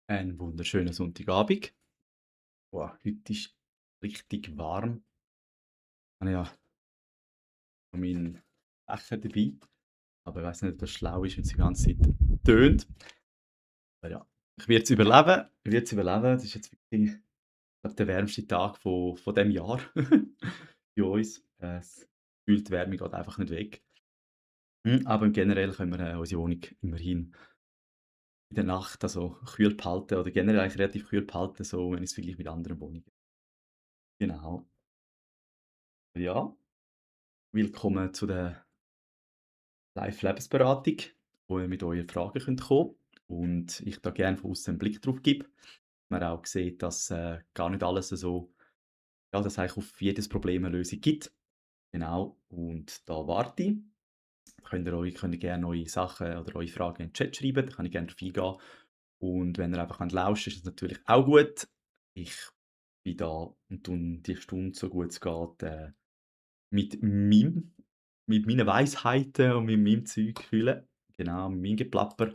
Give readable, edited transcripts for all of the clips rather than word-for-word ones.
Einen wunderschönen Sonntagabend. Boah, heute ist richtig warm. Ich habe ja noch meinen Becher dabei, aber ich weiss nicht, ob das schlau ist, wenn es die ganze Zeit tönt. Aber ja, ich werde es überleben. Ich werde es überleben. Das ist jetzt wirklich, glaube der wärmste Tag von diesem Jahr bei uns. Es gefühlt die Wärme geht einfach nicht weg. Aber generell können wir unsere Wohnung immerhin in der Nacht also kühl behalten oder generell eigentlich relativ kühl behalten, so wenn ich es vergleiche mit anderen Wohnungen. Genau. Ja, willkommen zu der Live-Lebensberatung, wo ihr mit euren Fragen kommen könnt und ich da gerne von außen einen Blick drauf gebe. Man auch sieht, dass gar nicht alles so, ja, dass es eigentlich auf jedes Problem eine Lösung gibt. Genau, und da warte ich. Könnt ihr gerne eure Sachen oder eure Fragen in den Chat schreiben, da kann ich gerne drauf eingehen. Und wenn ihr einfach lauschen wollt, ist das natürlich auch gut. Ich bin da und tue die Stunde, so gut es geht, mit meinem mit meinen Weisheiten und mit meinem Zeug füllen. Genau, mit meinem Geplapper.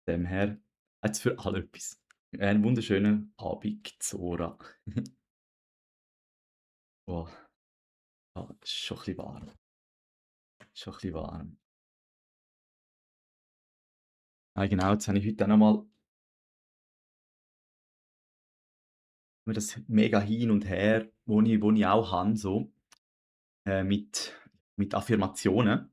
Dem her hat's für alle etwas. Einen wunderschönen Abend, Zora. Oh, ja, ist schon ein bisschen warm. Schon ein bisschen warm. Ah, genau, jetzt habe ich heute auch noch mal das mega Hin und Her, wo ich auch habe so, mit Affirmationen.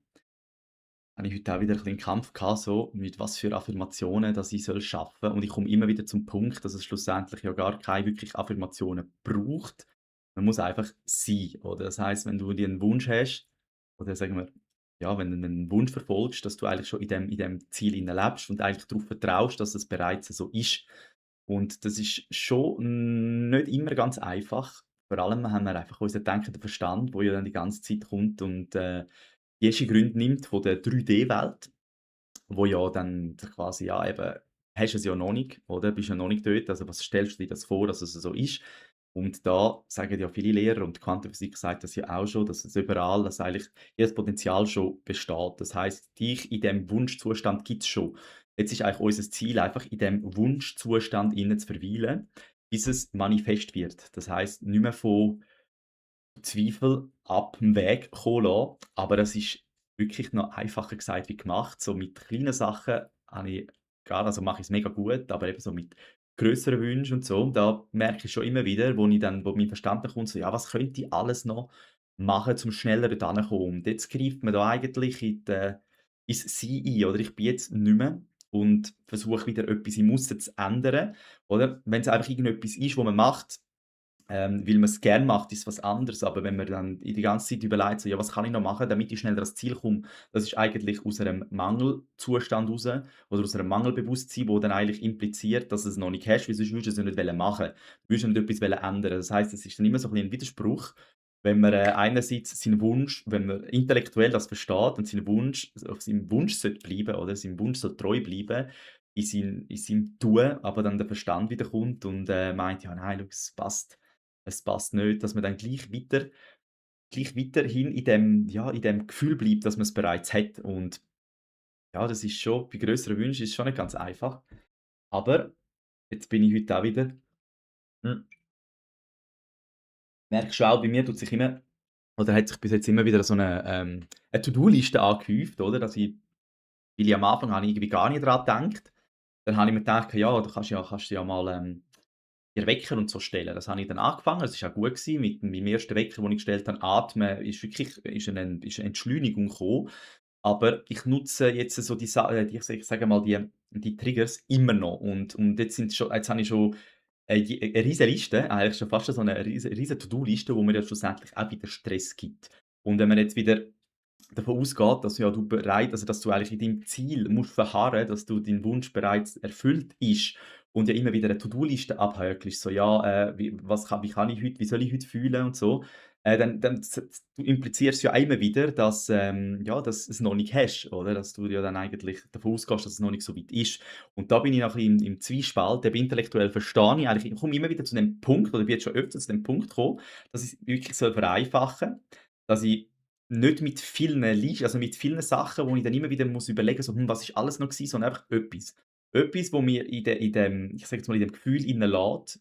Habe ich heute auch wieder ein bisschen Kampf gehabt, so, mit was für Affirmationen dass ich schaffen soll. Und ich komme immer wieder zum Punkt, dass es schlussendlich ja gar keine wirklich Affirmationen braucht. Man muss einfach sein, oder? Das heißt, wenn du dir einen Wunsch hast oder sagen wir, ja, wenn du einen Wunsch verfolgst, dass du eigentlich schon in dem Ziel lebst und eigentlich darauf vertraust, dass es bereits so ist. Und das ist schon nicht immer ganz einfach. Vor allem haben wir einfach unseren denkenden Verstand, wo ja dann die ganze Zeit kommt und erste Gründe nimmt von der 3D-Welt, wo ja dann quasi, ja, eben hast es ja noch nicht, oder? Bist ja noch nicht dort. Also, was stellst du dir das vor, dass es so ist? Und da sagen ja viele Lehrer und Quantenphysik sagt das ja auch schon, dass es überall dass eigentlich jedes Potenzial schon besteht. Das heißt, dich in dem Wunschzustand gibt's schon. Jetzt ist eigentlich unser Ziel einfach, in dem Wunschzustand innen zu verweilen, bis es manifest wird. Das heißt, nicht mehr von Zweifel ab dem Weg kommen lassen, aber das ist wirklich noch einfacher gesagt wie gemacht. So mit kleinen Sachen habe ich also mache ich es mega gut, aber eben so mit grösseren Wünschen und so, da merke ich schon immer wieder, wo mein Verstand dann kommt, so: „Ja, was könnte ich alles noch machen, um schneller dort hinzukommen?“ Und jetzt greift man da eigentlich ins Sein ein, oder? Ich bin jetzt nicht mehr und versuche wieder etwas im Aussen zu ändern, oder? Wenn es einfach irgendetwas ist, wo man macht weil man es gern macht, ist was anderes. Aber wenn man dann die ganze Zeit überlegt, so: „Ja, was kann ich noch machen, damit ich schneller ans Ziel komme?“ Das ist eigentlich aus einem Mangelzustand raus oder aus einem Mangelbewusstsein, wo dann eigentlich impliziert, dass du es noch nicht hast, weil sonst würdest du es ja nicht machen wollen. Du würdest ja nicht etwas ändern. Das heisst, es ist dann immer so ein bisschen 'n Widerspruch, wenn man, einerseits seinen Wunsch wenn man intellektuell das versteht und seinen Wunsch auf seinem Wunsch sollte bleiben oder seinem Wunsch soll treu bleiben in seinem Tun, aber dann der Verstand wieder kommt und, meint: „Ja, nein, schau, es passt nicht“, dass man dann gleich weiterhin in dem Gefühl bleibt, dass man es bereits hat. Und ja, das ist schon bei grösseren Wünschen ist schon nicht ganz einfach. Aber jetzt bin ich heute auch wieder hm, merkst du auch, bei mir tut sich immer oder hat sich bis jetzt immer wieder so eine To-do-Liste angehäuft, oder? Weil ich am Anfang habe ich irgendwie gar nicht dran gedacht. Dann habe ich mir gedacht: „Ja, du kannst ja mal, dir Wecker und so stellen.“ Das habe ich dann angefangen. Das war auch gut gewesen. Mit meinem ersten Wecker, den ich gestellt habe, Atmen, ist eine Entschleunigung gekommen. Aber ich nutze jetzt so ich sage mal, die Triggers immer noch. Und jetzt habe ich schon eine riesen Liste, eigentlich schon fast so eine riesen To-do-Liste, wo mir ja schlussendlich auch wieder Stress gibt. Und wenn man jetzt wieder davon ausgeht, dass ja dass du eigentlich in deinem Ziel musst verharren, dass du dein Wunsch bereits erfüllt ist und ja immer wieder eine To-do-Liste abhäkelst, so: „Ja, wie soll ich heute fühlen?“ und so, du implizierst ja auch immer wieder, dass, ja, dass es noch nicht hast, oder? Dass du ja dann eigentlich davon ausgehst, dass es noch nicht so weit ist. Und da bin ich noch ein bisschen im Zwiespalt, eben intellektuell verstehe ich eigentlich ich komme immer wieder zu dem Punkt oder bin jetzt schon öfter zu dem Punkt gekommen, dass ich's wirklich vereinfachen dass ich nicht mit vielen Sachen, wo ich dann immer wieder muss überlegen, so: „Hm, was ist alles noch gewesen?“, sondern einfach etwas. etwas, wo mir in dem ich sage jetzt mal, in dem Gefühl hineinlässt,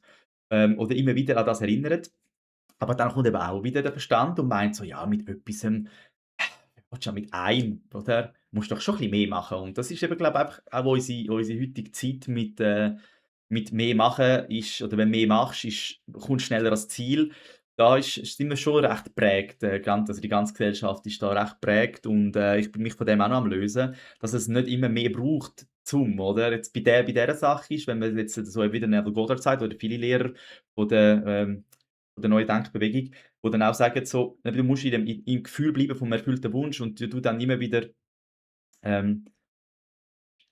oder immer wieder an das erinnert. Aber dann kommt eben auch wieder der Verstand und meint so: „Ja, mit etwasem willst du ja mit einem, oder? Musst doch schon ein bisschen mehr machen.“ Und das ist eben, glaube ich, einfach auch unsere heutige Zeit mit mehr machen ist oder wenn du mehr machst, kommst du schneller ans Ziel. Da sind wir schon recht geprägt, also die ganze Gesellschaft ist da recht geprägt und, ich bin mich von dem auch noch am lösen, dass es nicht immer mehr braucht oder? Jetzt bei dieser Sache ist, wenn man jetzt so wieder Neville Goddard sagt oder viele Lehrer von der neuen Denkbewegung, die dann auch sagen so, eben, du musst im Gefühl bleiben vom erfüllten Wunsch und du dann immer wieder, ähm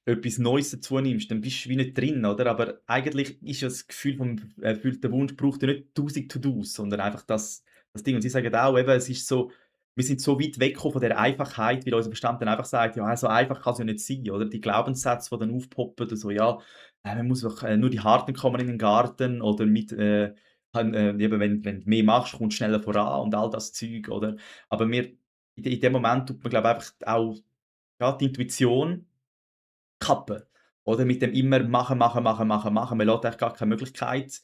etwas Neues dazu nimmst, dann bist du wie nicht drin, oder? Aber eigentlich ist ja das Gefühl vom erfüllten Wunsch braucht ja nicht 1000 To-dos, sondern einfach das Ding. Und sie sagen auch eben, es ist so wir sind so weit weggekommen von der Einfachheit, weil unser Verstand dann einfach sagt: „Ja, so einfach kann's ja nicht sein“, oder? Die Glaubenssätze, die dann aufpoppen, so: „Ja, man muss doch nur die Harten kommen in den Garten“ oder mit, eben, wenn du mehr machst, kommst du schneller voran und all das Zeug, oder? Aber in dem Moment tut man, glaube ich, einfach auch, ja, die Intuition kappen. Oder mit dem immer machen, machen, machen, machen, machen. Man lässt eigentlich gar keine Möglichkeit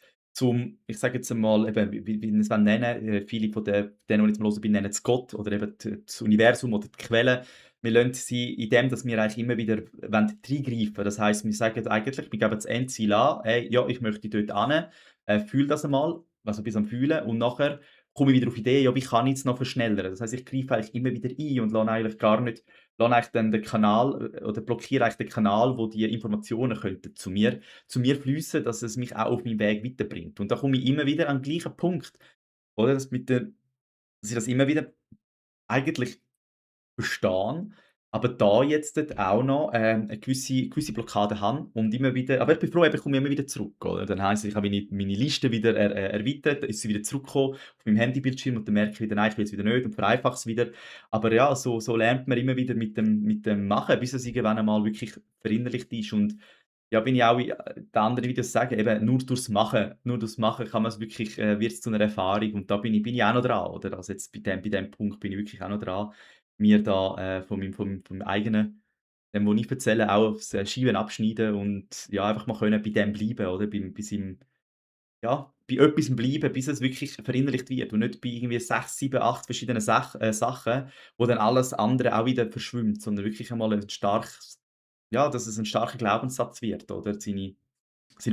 ich sage jetzt einmal, eben, wie wir es nennen, viele von denen, die ich jetzt mal hören bin, nennen es Gott oder eben das Universum oder die Quelle. Wir lassen sie in dem, dass wir eigentlich immer wieder reingreifen wollen. Das heisst, wir sagen eigentlich, wir geben das Endziel an: „Hey, ja, ich möchte dort hin, fühle das einmal“, also bis am Fühlen und nachher komme ich wieder auf Ideen: „Ja, wie kann ich es noch verschnellern?“ Das heisst, ich greife eigentlich immer wieder ein und lasse eigentlich dann den Kanal oder blockiere eigentlich den Kanal, wo die Informationen könnten zu mir fließen, dass es mich auch auf meinem Weg weiterbringt. Und da komme ich immer wieder an den gleichen Punkt, oder? Dass ich das immer wieder eigentlich verstehen, aber da jetzt dort auch noch, 'ne gewisse Blockade habe und immer wieder aber ich bin froh, eben, ich komme immer wieder zurück, oder? Dann heisst es, ich habe meine Liste wieder erweitert, ist sie wieder zurückgekommen auf meinem Handybildschirm und dann merke ich wieder: „Nein, ich will es wieder nicht“ und vereinfache es wieder. Aber ja, so lernt man immer wieder mit dem Machen, bis es irgendwann einmal wirklich verinnerlicht ist und ja, bin ich auch den anderen Videos sagen, eben nur durchs Machen kann man's wirklich wird's zu 'ner Erfahrung und da bin ich auch noch dran, oder? Also, jetzt bei dem Punkt bin ich wirklich auch noch dran, mir da, von meinem eigenen wo ich erzähle, auch aufs Scheiben abschneiden und ja, einfach mal können bei dem bleiben, oder? Bei seinem ja, bei etwasem bleiben, bis es wirklich verinnerlicht wird und nicht bei irgendwie 6, 7, 8 verschiedenen Sachen, wo dann alles andere auch wieder verschwimmt, sondern wirklich einmal ein starkes ja, dass es ein starker Glaubenssatz wird, oder? Sein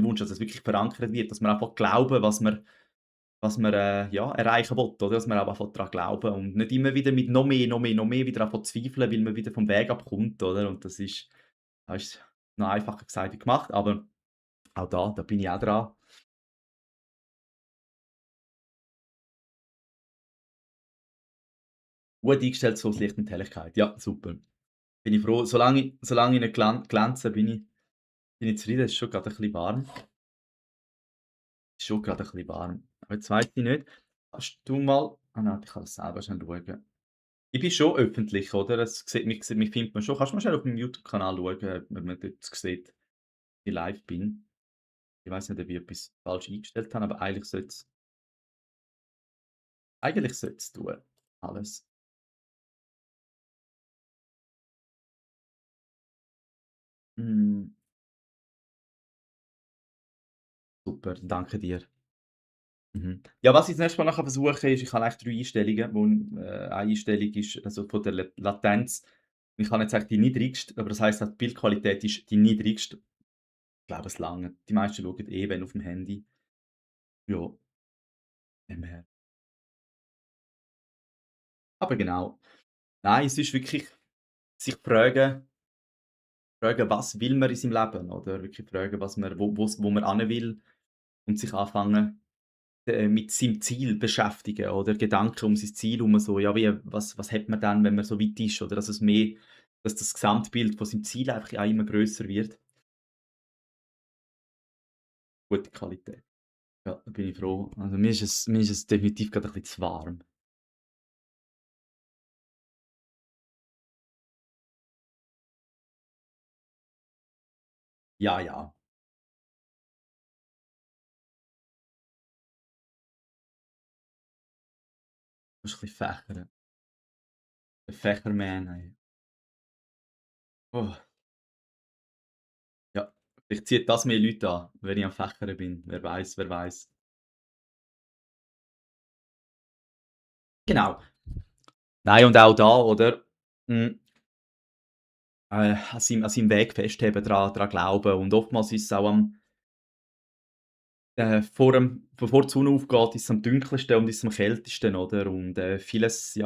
Wunsch, dass es wirklich verankert wird, dass man einfach glauben, was man, ja, erreichen will, oder? Dass man auch einfach daran glauben und nicht immer wieder mit noch mehr, noch mehr, noch mehr wieder anfangen zu zweifeln, weil man wieder vom Weg abkommt, oder? Und das ist noch einfacher gesagt wie gemacht, aber auch da bin ich auch dran. Gut eingestellt, so das Licht und die Helligkeit. Ja, super. Bin ich froh. Solange ich nicht glänze, bin ich zufrieden. Es ist schon grade ein bisschen warm. Ist schon grade ein bisschen warm. Aber jetzt weiss ich nicht, kannst du mal nein, ich kann das selber schnell schauen. Ich bin schon öffentlich, oder? Es mich findet man schon. Kannst du mal schnell auf meinem YouTube-Kanal schauen, wenn man dort sieht, dass ich live bin? Ich weiss nicht, ob ich etwas falsch eingestellt habe, aber eigentlich soll's tun, alles. Hm, super, danke dir. Mhm. Ja, was ich das nächste Mal nachher versuche, ist ich habe eigentlich 3 Einstellungen, eine Einstellung ist also von der Latenz. Ich habe jetzt eigentlich die niedrigste, aber das heisst auch, die Bildqualität ist die niedrigste. Ich glaube, es langt. Die meisten schauen eh, wenn aufm Handy. Ja, dem her. Aber genau. Nein, es ist wirklich sich fragen, was will man in seinem Leben, oder? Wirklich fragen, was man wo man hin will und sich anfangen, mit seinem Ziel beschäftigen oder Gedanken um sein Ziel herum, so, ja, was hat man dann, wenn man so weit ist, oder dass das Gesamtbild von seinem Ziel einfach auch immer grösser wird. Gute Qualität. Ja, da bin ich froh. Also, mir ist es definitiv grad ein bisschen zu warm. Ja, ja, musst ein bisschen fächern. Der Fächerman, ey. Oh, ja. Vielleicht zieht das mehr Leute an, wenn ich am Fächern bin. Wer weiß, wer weiß. Genau. Nein, und auch da, oder, hm, an seinem Weg festheben, dran glauben. Und oftmals ist es auch bevor die Sonne aufgeht, ist es am dunkelsten und ist es am kältesten, oder? Und, vieles,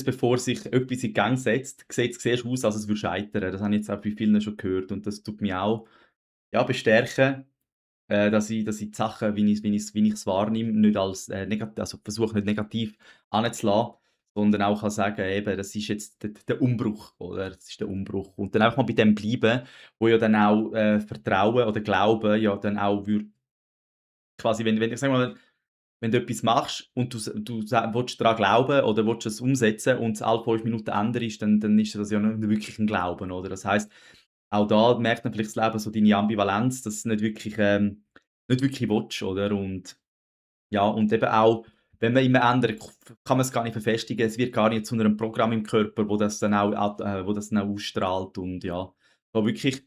bevor sich etwas in Gang setzt, sieht's zuerst aus, als es würde scheitern. Das habe ich jetzt auch bei vielen schon gehört und das tut mich auch, ja, bestärken, dass ich die Sachen, wie ich's wahrnehme, nicht als, also versuche nicht negativ anzulassen, sondern auch kann sagen: „Eben, das ist jetzt der Umbruch, oder? Das ist der Umbruch.“ Und dann einfach mal bei dem bleiben, wo ja dann auch, Vertrauen oder Glauben ja dann auch würde quasi, wenn ich sage mal, wenn du etwas machst und du willst daran glauben oder willst es umsetzen und es alle 5 Minuten anders ist, dann ist das ja nicht wirklich 'n Glauben, oder? Das heisst, auch da merkt man vielleicht das Leben so deine Ambivalenz, dass du nicht wirklich willst, oder? Und ja, und eben auch, wenn man immer ändert, kann man's gar nicht verfestigen. Es wird gar nicht zu 'nem Programm im Körper, wo das dann auch ausstrahlt und ja, so wirklich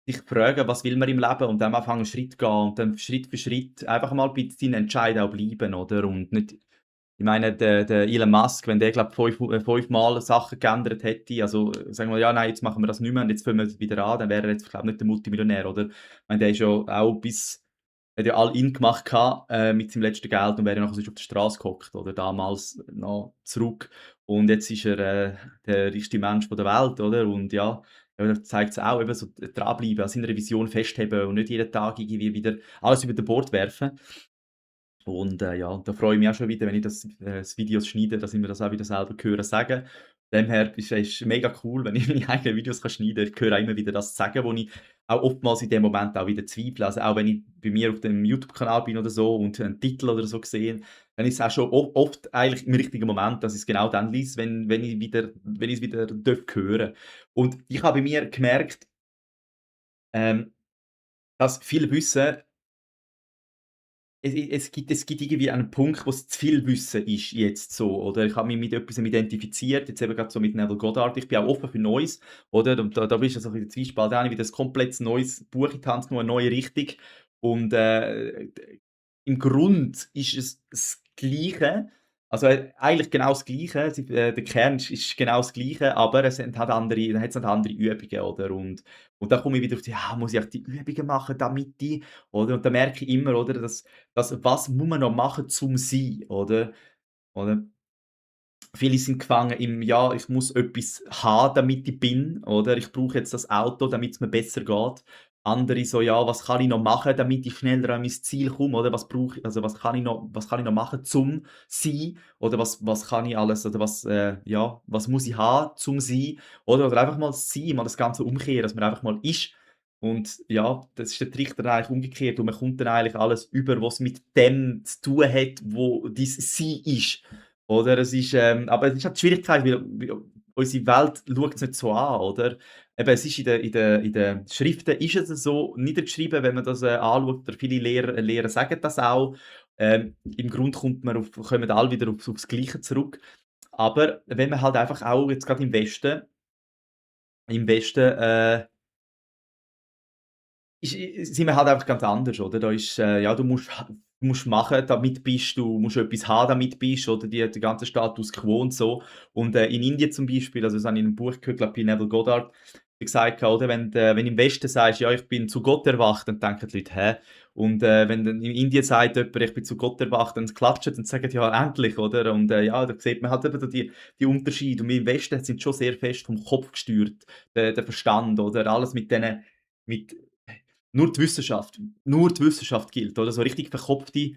sich fragen, was will man im Leben und dann anfangen Schritt gehen und dann Schritt für Schritt einfach mal bei seinen Entscheiden auch bleiben, oder? Und nicht, ich meine, der Elon Musk, wenn der, glaube ich, fünfmal Sachen geändert hätte, also, sagen wir: „Ja, nein, jetzt machen wir das nicht mehr und jetzt fangen wir wieder an“, dann wäre er jetzt, glaube ich, nicht der Multimillionär, oder? Ich meine, der ist ja auch hat ja all in gemacht gehabt, mit seinem letzten Geld und wäre nachher sonst auf der Straße gehockt, oder? Damals noch zurück. Und jetzt ist er, der reichste Mensch der Welt, oder? Und ja, da zeigt's auch eben so dranbleiben, an seiner Vision festheben und nicht jeden Tag irgendwie wieder alles über den Bord werfen. Und, ja, da freue ich mich auch schon wieder, wenn ich das Videos schneide, dass ich mir das auch wieder selber höre sagen. Demher ist mega cool, wenn ich meine eigenen Videos schneiden kann. Ich höre auch immer wieder das sagen, wo ich auch oftmals in dem Moment auch wieder zweifle. Also, auch wenn ich bei mir auf dem YouTube-Kanal bin oder so und einen Titel oder so sehe, dann ist es auch schon oft eigentlich im richtigen Moment, dass ich es genau dann lese, wenn ich es wieder hören darf. Und ich habe bei mir gemerkt, ähm, dass viele wissen, es gibt irgendwie einen Punkt, wo's zu viel Wissen ist jetzt so, oder? Ich habe mich mit etwasem identifiziert, jetzt eben grad so mit Neville Goddard. Ich bin auch offen für Neues, oder? Und da bist du so ein bisschen Zwiespalt. Da habe ich wieder ein komplettes neues Buch in die Hand genommen, eine neue Richtung. Und, im Grund ist es das Gleiche, also, eigentlich genau das Gleiche. Der Kern ist genau das Gleiche, aber es hat halt andere Übungen, oder? Und da komme ich wieder auf die: „Ja, muss ich auch die Übungen machen, damit ich“, oder? Und da merke ich immer, oder, dass was muss man noch machen zum Sein, oder? Oder? Viele sind gefangen im: „Ja, ich muss etwas haben, damit ich bin“, oder? „Ich brauche jetzt das Auto, damit's mir besser geht.“ Andere so: „Ja, was kann ich noch machen, damit ich schneller an mein Ziel komme“, oder? Was kann ich noch machen zum Sein? Oder was kann ich alles, oder was muss ich haben zum Sein? Oder einfach mal sein, mal das Ganze umkehren, dass man einfach mal ist. Und ja, das ist der Trick dann eigentlich umgekehrt und man kommt dann eigentlich alles über, was mit dem zu tun hat, wo dein Sein ist. Oder aber es ist halt die Schwierigkeit, weil unsere Welt schaut's nicht so an, oder? Eben, es ist in den Schriften ist es so niedergeschrieben, wenn man das, anschaut, oder viele Lehrer sagen das auch. Im Grund kommen alle wieder aufs Gleiche zurück. Aber wenn man halt einfach auch jetzt grad im Westen, sind wir halt einfach ganz anders, oder? Da ist, ja, du musst machen, damit bist, du musst etwas haben, damit bist, oder der ganze Status quo und so. Und, in Indien zum Beispiel, also das habe ich in 'nem Buch gehört, glaube bei Neville Goddard, der gesagt hat, oder, wenn du im Westen sagst: „Ja, ich bin zu Gott erwacht“, dann denken die Leute: „Hä?“ Und, wenn dann in Indien sagt jemand: „Ich bin zu Gott erwacht“, dann klatschen und sagen: „Ja, endlich“, oder? Und, ja, da sieht man halt eben so die Unterschiede. Und wir im Westen sind schon sehr fest vom Kopf gesteuert, der Verstand, oder? Alles mit nur die Wissenschaft gilt, oder? So richtig verkopfte,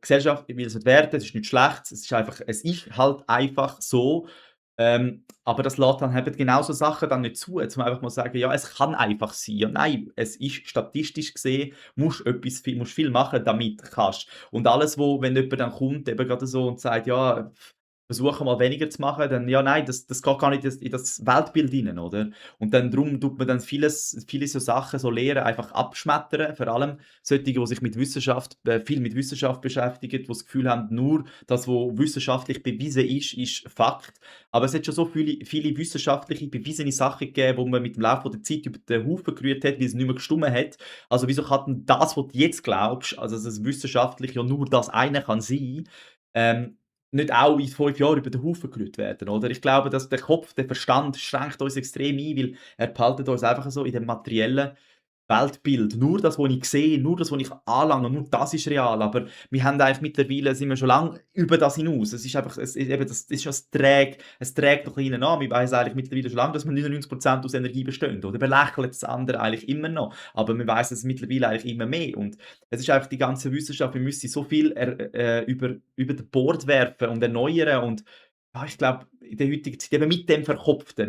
Gesellschaft, ich will es nicht werten, es ist nichts Schlechtes, es ist halt einfach so, aber das lässt dann eben genau so Sachen dann nicht zu, jetzt mal einfach mal sagen: „Ja, es kann einfach sein.“ Ja, nein, es ist statistisch gesehen musst viel machen, damit du kannst. Und alles, wenn jemand dann kommt, eben gerade so und sagt: „Ja, versuche mal weniger zu machen, dann ja, nein, das geht gar nicht in das Weltbild rein, oder? Und dann drum tut man dann viele so Sachen, so Lehren einfach abschmettern, vor allem solche, die sich mit Wissenschaft viel mit Wissenschaft beschäftigen, die das Gefühl haben, nur das, was wissenschaftlich bewiesen ist Fakt. Aber es hat schon so viele wissenschaftliche bewiesene Sachen gegeben, wo man mit dem Laufe der Zeit über den Haufen gerührt hat, weil es nicht mehr gestimmt hat. Also, wieso kann denn das, was du jetzt glaubst, also, dass es wissenschaftlich ja nur das eine kann sein, ähm, nicht auch in 5 Jahren über den Haufen gerührt werden, oder? Ich glaube, dass der Kopf, der Verstand schränkt uns extrem ein, weil er behaltet uns einfach so in dem materiellen Weltbild. Nur das, was ich sehe, nur das, was ich anlange, nur das ist real. Aber wir haben eigentlich mittlerweile sind wir schon lange über das hinaus. Es ist einfach, eben, das ist schon, es trägt noch hinten an. Wir weiss eigentlich mittlerweile schon lange, dass wir 99% aus Energie bestehen. Oder belächeln das andere eigentlich immer noch. Aber wir weiss es mittlerweile eigentlich immer mehr. Und es ist einfach die ganze Wissenschaft, wir müssen so viel über den Bord werfen und erneuern. Und ja, ich glaube, in der heutigen Zeit eben mit dem Verkopften.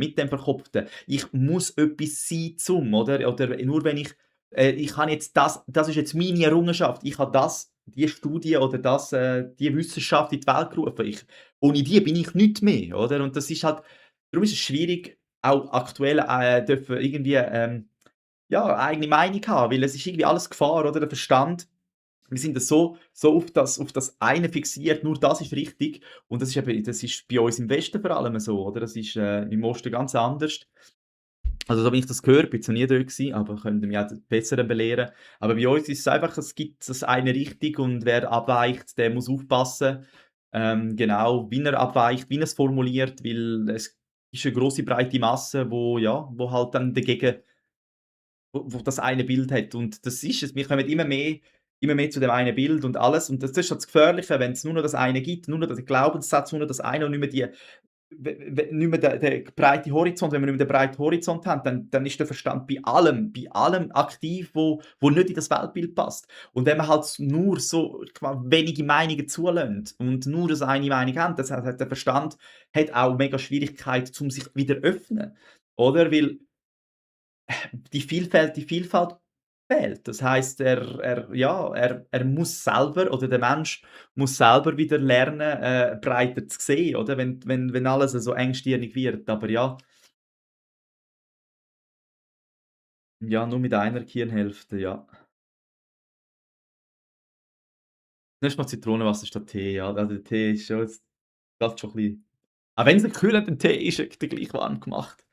Ich muss etwas sein zum, oder nur wenn ich habe jetzt das ist jetzt meine Errungenschaft. Ich habe die Studie oder die Wissenschaft in die Welt gerufen. Ohne die bin ich nichts mehr, oder? Und das ist halt darum ist es schwierig, auch aktuell, dürfen irgendwie, ja, eigene Meinung haben, weil es ist irgendwie alles Gefahr, oder? Der Verstand wir sind da so auf das eine fixiert, nur das ist richtig. Und das ist bei uns im Westen vor allem so, oder? Das ist, im Osten ganz anders. Also, so wie ich das gehört, bin zwar nie dort gewesen, aber könnte mich auch des Besseren belehren. Aber bei uns ist es einfach, es gibt das eine richtig und wer abweicht, der muss aufpassen, genau, wie er abweicht, wie er es formuliert, weil es ist eine grosse, breite Masse, wo ja, wo halt dann dagegen wo das eine Bild hat. Und das ist es. Wir kommen immer mehr zu dem einen Bild und alles. Und das ist halt das Gefährliche, wenn es nur noch das eine gibt, nur noch den Glaubenssatz, nur noch das eine und nicht mehr nicht mehr der breite Horizont. Wenn wir nicht mehr den breiten Horizont haben, dann ist der Verstand bei allem aktiv, wo nicht in das Weltbild passt. Und wenn man halt nur so wenige Meinungen zulässt und nur das eine Meinung haben, das heißt, der Verstand hat auch mega Schwierigkeit, um sich wieder öffnen. Oder? Weil die Vielfalt fehlt. Das heißt, er muss selber oder der Mensch muss selber wieder lernen, breiter zu sehen, oder? Wenn alles so engstirnig wird. Aber ja, ja, nur mit einer Gehirnhälfte, ja. Nimmst mal Zitronenwasser statt Tee, ja. Also, der Tee ist schon jetzt das schon ein bisschen auch wenn's nicht kühlend im Tee ist, er gleich warm gemacht.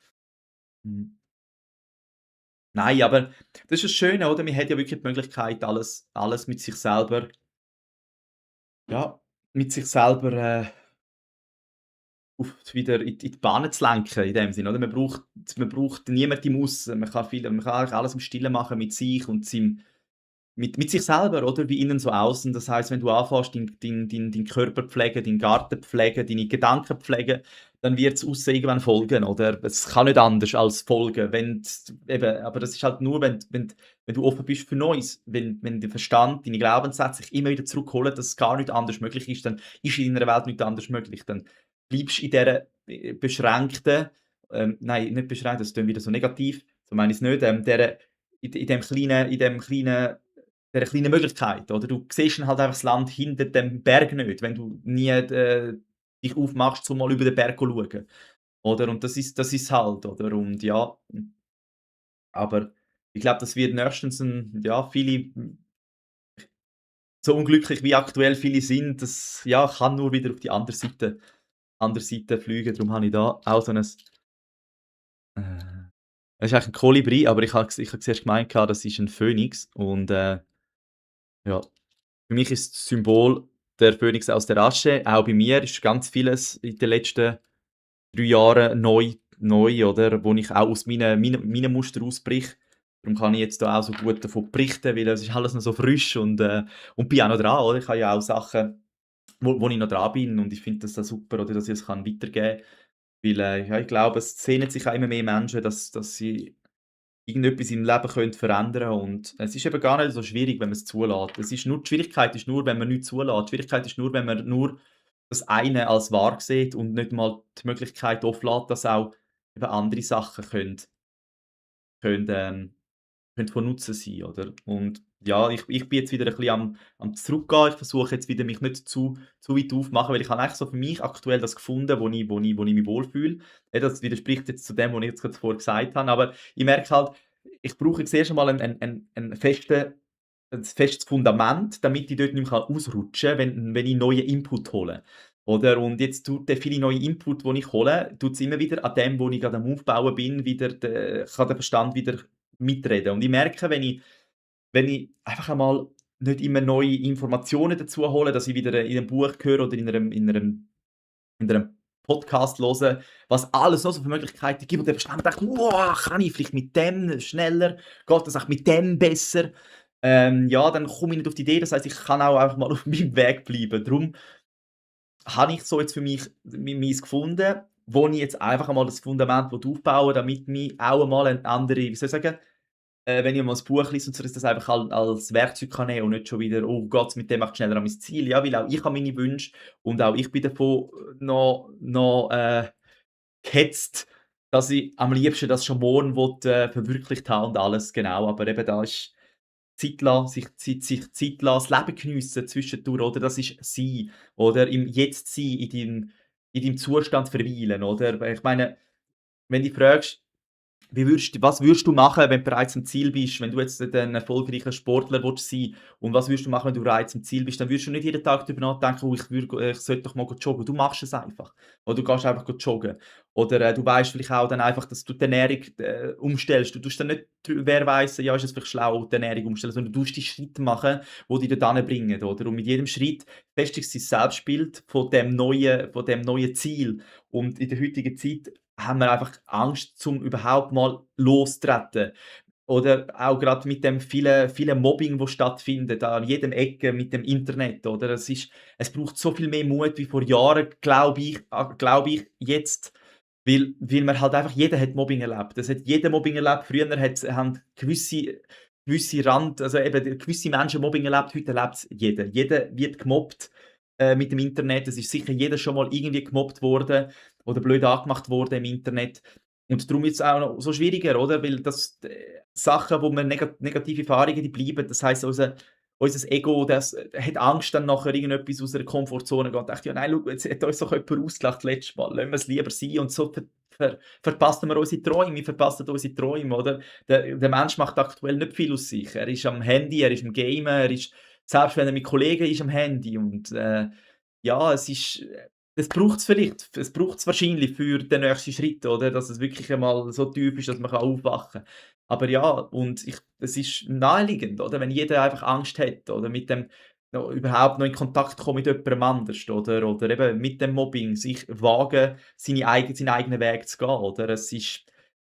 Mhm. Nein, aber das ist das Schöne, oder? Man hat ja wirklich die Möglichkeit, alles mit sich selber ja, mit sich selber, wieder in die Bahnen zu lenken in dem Sinne, oder? Man braucht niemanden im Aussen. Man kann eigentlich alles im Stillen machen mit sich und mit sich selber, oder? Wie innen so außen. Das heisst, wenn du anfängst, deinen Körper pflegen, deinen Garten pflegen, deine Gedanken pflegen, dann wird's aussen irgendwann folgen, oder? Es kann nicht anders als folgen, eben, aber das ist halt nur, wenn du offen bist für Neues. Wenn der Verstand, deine Glaubenssätze sich immer wieder zurückholen, dass es gar nicht anders möglich ist, dann ist in deiner Welt nicht anders möglich. Dann bleibst in dieser, beschränkten nein, nicht beschränkt, das klingt wieder so negativ, so meine ich's nicht, dieser in dem kleinen dieser kleinen Möglichkeit, oder? Du siehst dann halt einfach das Land hinter dem Berg nicht, wenn du nie, dich aufmachst, um mal über den Berg zu schauen, oder? Und das ist halt, oder? Und ja, aber ich glaube, das wird nächstens viele so unglücklich wie aktuell viele sind, das, ja, kann nur wieder auf die andere Seite fliegen. Darum habe ich da auch so 'n es ist eigentlich 'n Kolibri, aber ich habe zuerst gemeint das ist 'n Phönix und, ja. Für mich ist das Symbol der Phönix aus der Asche. Auch bei mir ist ganz vieles in den letzten 3 Jahren neu, oder, wo ich auch aus meinen Mustern ausbreche. Darum kann ich jetzt da auch so gut davon berichten, weil es ist alles noch so frisch und bin auch noch dran, oder? Ich habe ja auch Sachen, wo ich noch dran bin und ich finde das super, oder, dass ich es weitergeben kann. Weil, ja, ich glaube, es sehnen sich auch immer mehr Menschen, dass sie irgendetwas im Leben könnte verändern und es ist eben gar nicht so schwierig, wenn man's zulässt. Die Schwierigkeit ist nur, wenn man nichts zulässt. Die Schwierigkeit ist nur, wenn man nur das eine als wahr sieht und nicht mal die Möglichkeit offen lässt, dass auch eben andere Sachen können, können von Nutzen sein, oder? Und Ja, ich bin jetzt wieder ein bisschen am Zurückgehen. Ich versuche jetzt wieder mich nicht zu weit aufmachen, weil ich habe eigentlich so für mich aktuell das gefunden, wo ich mich wohlfühle. Das widerspricht jetzt zu dem, was ich jetzt gerade vorher gesagt habe, aber ich merke halt, ich brauche zuerst einmal einen festen ein festes Fundament, damit ich dort nicht mehr ausrutschen kann, wenn ich neuen Input hole. Oder? Und jetzt tut der viele neue Input, die ich hole, tut's immer wieder an dem, wo ich gerade am Aufbauen bin, wieder kann der Verstand wieder mitreden. Und ich merke, wenn ich einfach einmal nicht immer neue Informationen dazu hole, dass ich wieder in einem Buch höre oder in einem Podcast höre, was alles noch so für Möglichkeiten gibt und der Verstand denkt: «Wow, kann ich vielleicht mit dem schneller? Geht das auch mit dem besser?» Ja, dann komme ich nicht auf die Idee. Das heisst, ich kann auch einfach mal auf meinem Weg bleiben. Darum habe ich so jetzt für mich meins gefunden, wo ich jetzt einfach einmal das Fundament aufbauen will, damit mich auch einmal eine andere, wie soll ich sagen, wenn ich mal 'n Buch lese und so, dass das einfach als Werkzeug kann nehmen und nicht schon wieder: «Oh Gott, mit dem mache ich schneller an mein Ziel.» Ja, weil auch ich habe meine Wünsche und auch ich bin davon gehetzt, dass ich am liebsten das schon morgen will, verwirklicht haben und alles, genau. Aber eben da ist Zeit lassen, sich Zeit lassen, das Leben geniessen zwischendurch, oder? Das ist Sein, oder? Im Jetzt-Sein, in deinem Zustand verweilen, oder? Ich meine, wenn du dich fragst, was würdest du machen, wenn du bereits am Ziel bist? Wenn du jetzt ein erfolgreicher Sportler willst sein und was würdest du machen, wenn du bereits am Ziel bist? Dann würdest du nicht jeden Tag darüber nachdenken: «Oh, ich sollte doch mal joggen.» Du machst es einfach. Oder du gehst einfach joggen. Oder, du weißt vielleicht auch dann einfach, dass du die Ernährung, umstellst. Du tust dann nicht wer weiss, ja, ist es vielleicht schlau, die Ernährung umstellen, sondern du tust die Schritte machen, die dich dorthin bringen, oder? Und mit jedem Schritt festigst du dein Selbstbild von dem neuen Ziel. Und in der heutigen Zeit haben wir einfach Angst, zum überhaupt mal loszutreten. Oder auch gerade mit dem vielen Mobbing, wo stattfindet, an jedem Ecke mit dem Internet, oder? Es braucht so viel mehr Mut wie vor Jahren, glaube ich jetzt, weil man halt einfach jeder hat Mobbing erlebt. Es hat jeder Mobbing erlebt. Früher haben also eben gewisse Menschen Mobbing erlebt, heute erlebt es jeder. Jeder wird gemobbt, mit dem Internet. Es ist sicher jeder schon mal irgendwie gemobbt worden oder blöd angemacht worden im Internet. Und darum ist es auch noch so schwieriger, oder? Weil das Sachen, wo man negative Erfahrungen, die bleiben. Das heisst, unser Ego, das hat Angst, dann nachher irgendetwas aus der Komfortzone zu gehen und denkt: «Ja, nein, schau, jetzt hat uns doch jemand ausgelacht letztes Mal, lassen wir es lieber sein.» Und so verpassen wir unsere Träume, wir verpassen unsere Träume, oder? Der Mensch macht aktuell nicht viel aus sich. Er ist am Handy, er ist am Gamen, selbst wenn er mit Kollegen ist, am Handy und, ja, es braucht's vielleicht. Es braucht's wahrscheinlich für den nächsten Schritt, oder? Dass es wirklich einmal so tief ist, dass man aufwachen kann. Aber ja, und es ist naheliegend, oder? Wenn jeder einfach Angst hat, oder? Mit dem überhaupt noch in Kontakt kommen mit jemandem anders, oder eben mit dem Mobbing, sich wagen, seinen eigenen Weg zu gehen, oder?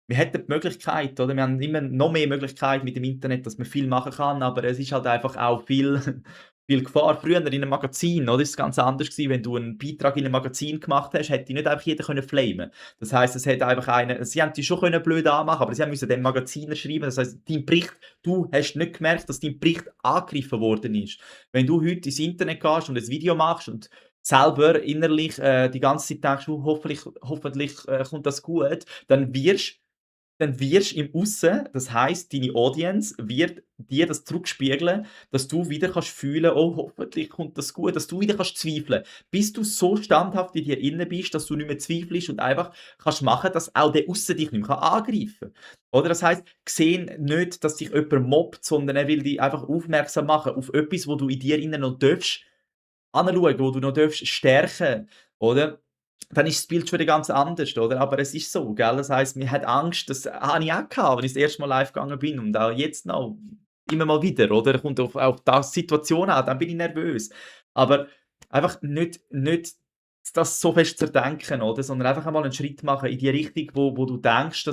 Wir hätten die Möglichkeit, oder? Wir haben immer noch mehr Möglichkeiten mit dem Internet, dass man viel machen kann, aber es ist halt einfach auch viel viel Gefahr. Früher in einem Magazin, oder, ist es ganz anders gewesen. Wenn du einen Beitrag in einem Magazin gemacht hast, hätte dich nicht einfach jeder können flamen. Das heisst, es hätte einfach sie haben dich schon können blöd anmachen, aber sie mussten dem Magaziner schreiben. Das heisst, dein Bericht, du hast nicht gemerkt, dass dein Bericht angegriffen worden ist. Wenn du heute ins Internet gehst und ein Video machst und selber innerlich, die ganze Zeit denkst: Hoffentlich, kommt das gut», dann wirst im Aussen, das heisst, deine Audience wird dir das zurückspiegeln, dass du wieder kannst fühlen: «Oh, hoffentlich kommt das gut», dass du wieder kannst zweifeln. Bis du so standhaft in dir innen bist, dass du nicht mehr zweifelst und einfach kannst machen, dass auch der Aussen dich nicht mehr angreifen kann. Oder das heisst, sehen nicht, dass dich jemand mobbt, sondern er will dich einfach aufmerksam machen auf etwas, wo du in dir innen noch darfst anschauen, wo du noch darfst stärken, oder? Dann ist das Bild schon wieder ganz anders, oder? Aber es ist so, gell? Das heisst, man hat Angst, das habe ich auch gehabt, als ich das erste Mal live gegangen bin und auch jetzt noch immer mal wieder, oder? Kommt auf die Situation an, dann bin ich nervös. Aber einfach nicht das so fest zerdenken, oder? Sondern einfach einmal einen Schritt machen in die Richtung, wo du denkst,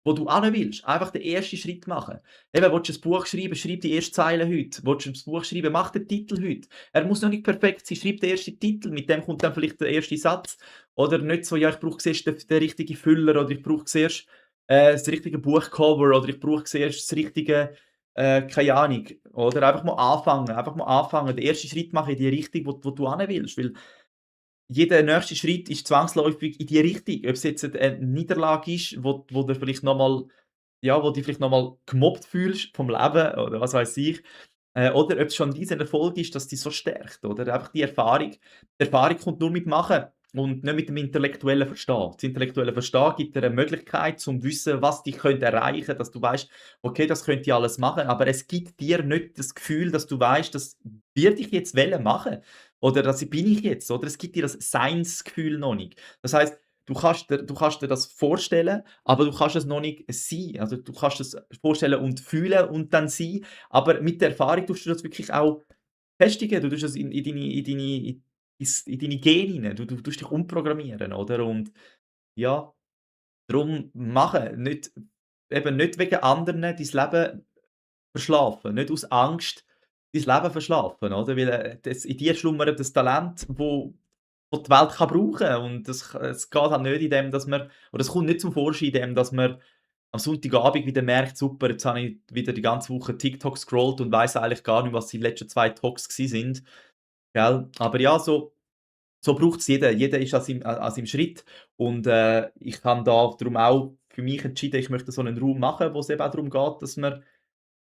wo du hin willst. Einfach den ersten Schritt machen. Eben, willst du ein Buch schreiben, schreib die erste Zeile heute. Willst du ein Buch schreiben, mach den Titel heute. Er muss noch nicht perfekt sein, schreib den ersten Titel, mit dem kommt dann vielleicht der erste Satz. Oder nicht so: «Ja, ich brauche zuerst den richtigen Füller» oder «Ich brauche zuerst, das richtige Buchcover» oder «Ich brauche zuerst das richtige» keine Ahnung. Oder einfach mal anfangen, den ersten Schritt machen in die Richtung, wo du hin willst. Weil jeder nächste Schritt ist zwangsläufig in die Richtung. Ob es jetzt eine Niederlage ist, wo dir vielleicht noch mal ja, wo du dich vielleicht noch mal gemobbt fühlst vom Leben oder was weiß ich. Oder ob's schon 'n riesen Erfolg ist, dass dich so stärkt, oder? Einfach die Erfahrung kommt nur mit Machen und nicht mit dem intellektuellen Verstehen. Das intellektuelle Verstehen gibt dir 'ne Möglichkeit zum Wissen, was dich könnte erreichen, dass du weißt: „Okay, das könnte ich alles machen“, aber es gibt dir nicht das Gefühl, dass du weißt: „Das werde ich jetzt wollen machen“ oder „das bin ich jetzt“, oder? Es gibt dir das Seinsgefühl noch nicht. Das heisst, du kannst dir das vorstellen, aber du kannst es noch nicht sein. Also, du kannst es vorstellen und fühlen und dann sein, aber mit der Erfahrung tust du das wirklich auch festigen. Du tust das in deine Gene rein. Du tust dich umprogrammieren, oder? Und ja, darum machen, nicht wegen anderen dein Leben verschlafen, nicht aus Angst dein Leben verschlafen, oder? Weil, das in dir schlummert das Talent, wo die Welt kann brauchen und es geht halt nicht in dem, dass man oder es kommt nicht zum Vorschein in dem, dass man am Sonntagabend wieder merkt: „Super, jetzt habe ich wieder die ganze Woche TikTok gescrollt und weiss eigentlich gar nicht, was die letzten 2 Talks gsi sind“, gell? Aber ja, so braucht's jeder. Jeder ist an seinem Schritt und, ich habe da darum auch für mich entschieden, ich möchte so 'nen Raum machen, wo's eben auch darum geht, dass man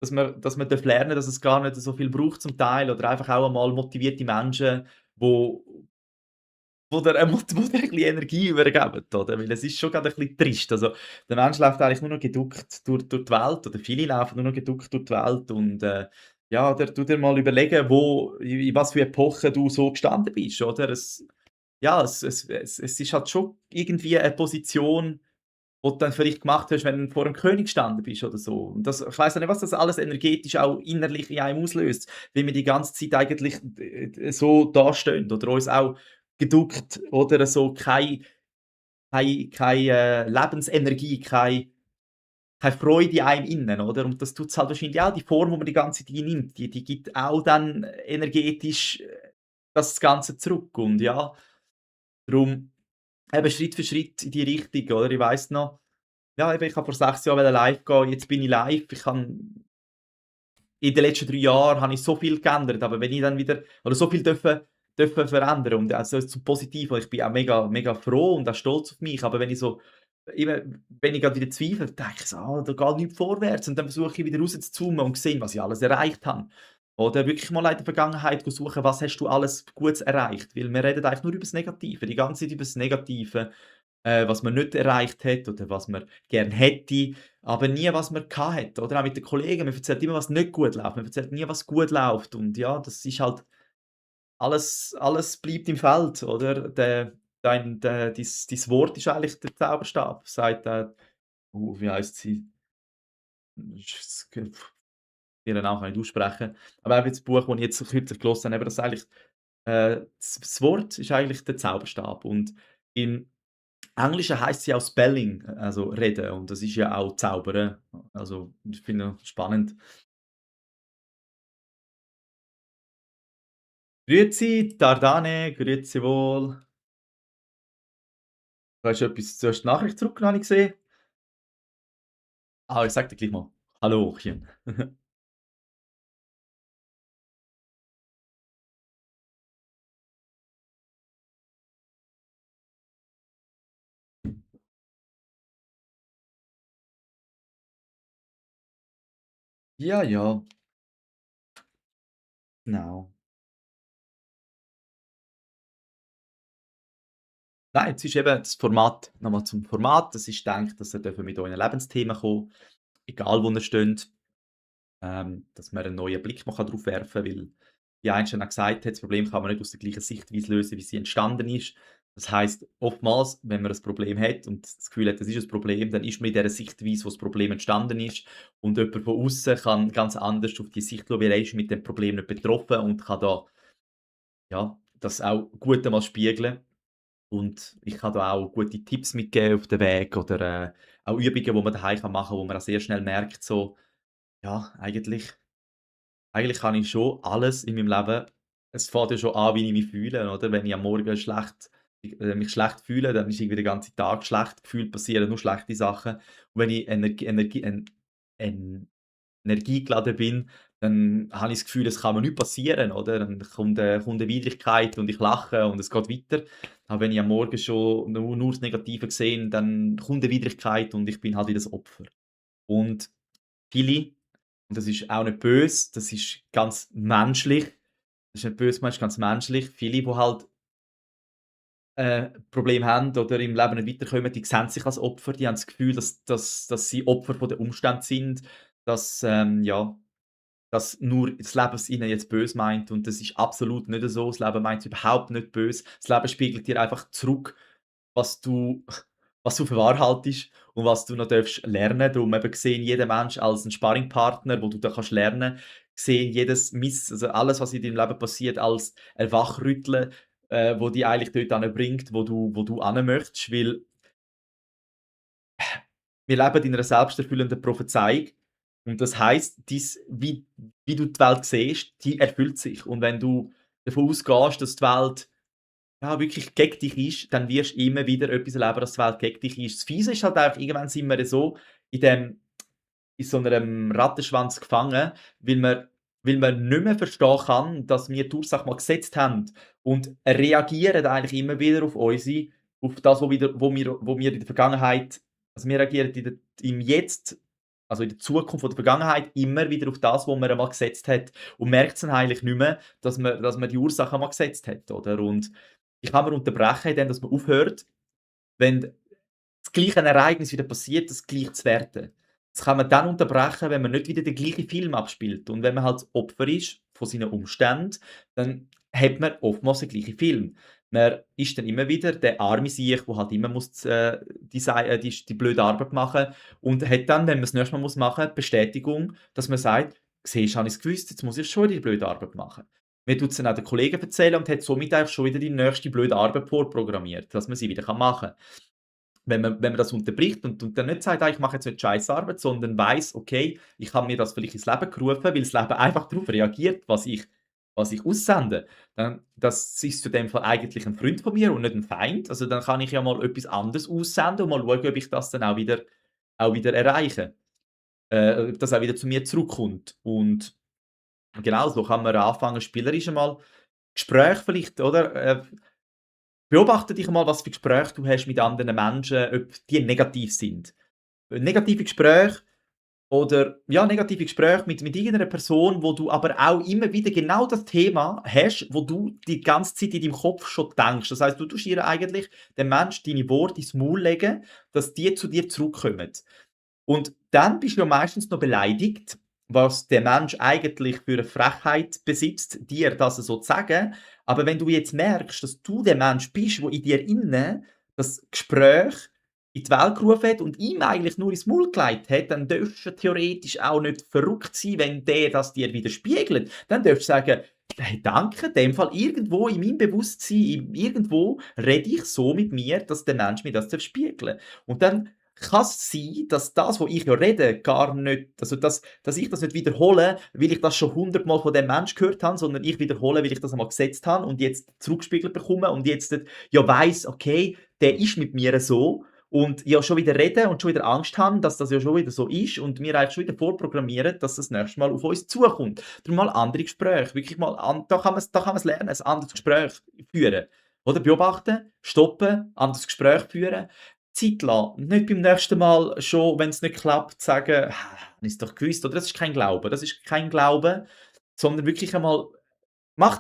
lernen darf, dass es gar nicht so viel braucht zum Teil oder einfach auch einmal motivierte Menschen, wo wo dir ein bisschen Energie übergeben, oder? Weil es ist schon grade ein bisschen trist. Also, der Mensch läuft eigentlich nur noch geduckt durch die Welt oder viele laufen nur noch geduckt durch die Welt und, ja, tu dir mal überlegen, wo in was für Epoche du so gestanden bist, oder? Es ist halt schon irgendwie eine Position, wo du dann vielleicht gemacht hast, wenn du vor 'm König gestanden bist oder so. Und das ich weiss ja nicht, was das alles energetisch auch innerlich in einem auslöst, wenn wir die ganze Zeit eigentlich so dastehen oder uns auch geduckt oder so keine Lebensenergie, keine Freude in einem innen, oder? Und das tut's halt wahrscheinlich auch die Form, wo man die ganze Zeit einnimmt, die gibt auch dann energetisch das Ganze zurück und ja, darum eben Schritt für Schritt in die Richtung, oder? Ich weiss noch, ja, eben, ich habe vor 6 Jahren live gehen, jetzt bin ich live. Ich habe in den letzten 3 Jahren habe ich so viel geändert, aber wenn ich dann wieder oder so viel dürfen verändern und also zum Positiven. Ich bin auch mega mega froh und auch stolz auf mich, aber wenn ich so immer wenn ich grad wieder zweifle, denke ich so: „Ah, da geht nichts vorwärts“ und dann versuche ich wieder rauszuzoomen und sehen, was ich alles erreicht habe. Oder wirklich mal in der Vergangenheit suchen, was hast du alles Gutes erreicht? Weil wir reden eigentlich nur über das Negative, die ganze Zeit über das Negative, was man nicht erreicht hat oder was man gern hätte, aber nie, was man gehabt hat, oder? Auch mit den Kollegen, man erzählt immer, was nicht gut läuft, man erzählt nie, was gut läuft und ja, das ist halt alles bleibt im Feld, oder? Dein Wort ist eigentlich der Zauberstab, sagt, wie heisst sie? Ich ihren Namen kann ich nicht aussprechen, aber eben das Buch, das ich jetzt kürzlich gelesen habe, eben das eigentlich das Wort ist eigentlich der Zauberstab und im Englischen heisst ja auch Spelling, also reden und das ist ja auch zaubern. Also, ich finde spannend. Grüezi, Tardane, grüezi wohl. Du hast die Nachricht zurückgenommen, habe ich gesehen. Ich sage dir gleich mal Hallochen. Ja, ja, genau. Nein, jetzt ist eben das Format nochmal zum Format. Das ist gedacht, dass ihr dürfen mit euren Lebensthemen kommen, egal wo ihr steht. Dass man einen neuen Blick mal drauf werfen kann, weil wie Einstein auch gesagt hat, das Problem kann man nicht aus der gleichen Sichtweise lösen, wie sie entstanden ist. Das heisst, oftmals, wenn man ein Problem hat und das Gefühl hat, das ist ein Problem, dann ist man in dieser Sichtweise, wo das Problem entstanden ist. Und jemand von außen kann ganz anders auf die Sicht schauen, weil er ist mit dem Problem nicht betroffen und kann da, ja, das auch gut einmal spiegeln. Und ich kann da auch gute Tipps mitgeben auf den Weg oder auch Übungen, die man daheim machen kann, wo man auch sehr schnell merkt, so, ja, eigentlich kann ich schon alles in meinem Leben. Es fängt ja schon an, wie ich mich fühle, oder? Wenn ich am Morgen mich schlecht fühle, dann ist irgendwie der ganze Tag schlecht. Gefühlt passieren nur schlechte Sachen. Und wenn ich energiegeladen bin, dann habe ich das Gefühl, es kann mir nichts passieren, oder? Dann kommt 'ne Widrigkeit und ich lache und es geht weiter. Aber wenn ich am Morgen schon nur das Negative sehe, dann kommt 'ne Widrigkeit und ich bin halt wieder das Opfer. Und viele, und das ist auch nicht böse, das ist ganz menschlich, das ist nicht böse gemeint, ist ganz menschlich. Viele, die halt Probleme haben oder im Leben nicht weiterkommen, die sehen sich als Opfer, die haben das Gefühl, dass sie Opfer von den Umständen sind, dass, ja, dass nur das Leben es ihnen jetzt böse meint, und das ist absolut nicht so. Das Leben meint's überhaupt nicht böse. Das Leben spiegelt dir einfach zurück, was du was du für wahr haltest und was du noch darfst lernen. Darum eben gesehen jeden Mensch als 'n Sparringpartner, wo du da kannst lernen. Sehen jedes also alles, was in deinem Leben passiert, als ein Wachrütteln, wo dich eigentlich dort bringt, wo du hin möchtest. Weil wir leben in einer selbsterfüllenden Prophezeiung, und das heisst, wie du die Welt siehst, die erfüllt sich. Und wenn du davon ausgehst, dass die Welt, ja, wirklich gegen dich ist, dann wirst du immer wieder etwas erleben, dass die Welt gegen dich ist. Das Fiese ist halt einfach, irgendwann sind wir so in dem in so 'nem Rattenschwanz gefangen, weil man nicht mehr verstehen kann, dass wir die Ursache mal gesetzt haben, und reagieren eigentlich immer wieder auf das, wo wir in der Vergangenheit, also, wir reagieren im Jetzt, also in der Zukunft von der Vergangenheit, immer wieder auf das, wo man einmal gesetzt hat, und merkt dann eigentlich nicht mehr, dass man die Ursache einmal gesetzt hat, oder? Und ich kann mir unterbrechen, indem dass man aufhört, wenn das gleiche Ereignis wieder passiert, das gleich zu werten. Das kann man dann unterbrechen, wenn man nicht wieder den gleichen Film abspielt. Und wenn man halt das Opfer ist von seinen Umständen, dann hat man oftmals den gleichen Film. Man ist dann immer wieder der arme Siech, der halt immer muss, die blöde Arbeit machen, und hat dann, wenn man es nächste Mal machen muss, die Bestätigung, dass man sagt: «Siehst, habe ich's gewusst, jetzt muss ich schon wieder die blöde Arbeit machen.» Man tut's dann auch den Kollegen erzählen und hat somit eigentlich schon wieder die nächste blöde Arbeit vorprogrammiert, dass man sie wieder machen kann. Wenn man das unterbricht und dann nicht sagt: «Ah, ich mache jetzt nicht Scheissarbeit», sondern weiss: «Okay, ich habe mir das vielleicht ins Leben gerufen, weil das Leben einfach darauf reagiert, was ich aussende.» Dann das ist in dem Fall eigentlich ein Freund von mir und nicht ein Feind. Also, dann kann ich ja mal etwas anderes aussenden und mal schauen, ob ich das dann auch wieder erreiche, ob das auch wieder zu mir zurückkommt. Und genau so kann man anfangen, spielerisch einmal Gespräche vielleicht, oder? Beobachte dich mal, was für Gespräche du hast mit anderen Menschen, ob die negativ sind. Negative Gespräche, oder ja, negative Gespräche mit irgendeiner Person, wo du aber auch immer wieder genau das Thema hast, wo du die ganze Zeit in deinem Kopf schon denkst. Das heisst, du tust ihr eigentlich dem Menschen deine Worte ins Maul legen, dass die zu dir zurückkommen. Und dann bist du ja meistens noch beleidigt, was der Mensch eigentlich für eine Frechheit besitzt, dir das so zu sagen. Aber wenn du jetzt merkst, dass du der Mensch bist, wo in dir innen das Gespräch in die Welt gerufen hat und ihm eigentlich nur ins Maul gelegt hat, dann darfst du theoretisch auch nicht verrückt sein, wenn der das dir widerspiegelt. Dann darfst du sagen: «Hey, danke, in dem Fall irgendwo in meinem Bewusstsein, irgendwo rede ich so mit mir, dass der Mensch mir das spiegeln darf.» Und dann kann es sein, dass das, wo ich ja rede, gar nicht, also dass ich das nicht wiederhole, weil ich das schon 100-mal von dem Mensch gehört habe, sondern ich wiederhole, weil ich das einmal gesetzt habe und jetzt zurückgespiegelt bekomme und jetzt ja weiss: «Okay, der ist mit mir so», und ja schon wieder reden und schon wieder Angst haben, dass das ja schon wieder so ist und wir eigentlich schon wieder vorprogrammieren, dass das nächste Mal auf uns zukommt. Darum mal andere Gespräche, wirklich mal da kann man's lernen, ein anderes Gespräch führen. Oder beobachten, stoppen, anderes Gespräch führen. Zeit lassen. Nicht beim nächsten Mal schon, wenn es nicht klappt, sagen: «Ah, habe ich's doch gewusst», oder? Das ist kein Glaube. Das ist kein Glaube, sondern wirklich einmal mach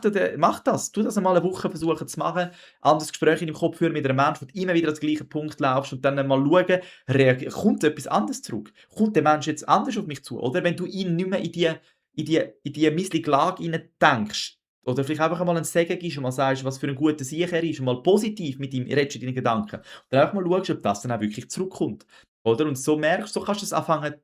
das. Tu das einmal 'ne Woche versuchen zu machen. Anderes Gespräch in deinem Kopf führen mit einem Menschen, wo du immer wieder an den gleichen Punkt laufst, und dann mal schauen, kommt etwas anderes zurück? Kommt der Mensch jetzt anders auf mich zu? Oder wenn du ihn nicht mehr in die missliche Lage hinein denkst, oder vielleicht einfach einmal 'n Segen gibst und mal sagst, was für ein guter Sieg er ist, und mal positiv mit ihm redest in deinen Gedanken. Und dann einfach mal schaust, ob das dann auch wirklich zurückkommt, oder? Und so kannst du es anfangen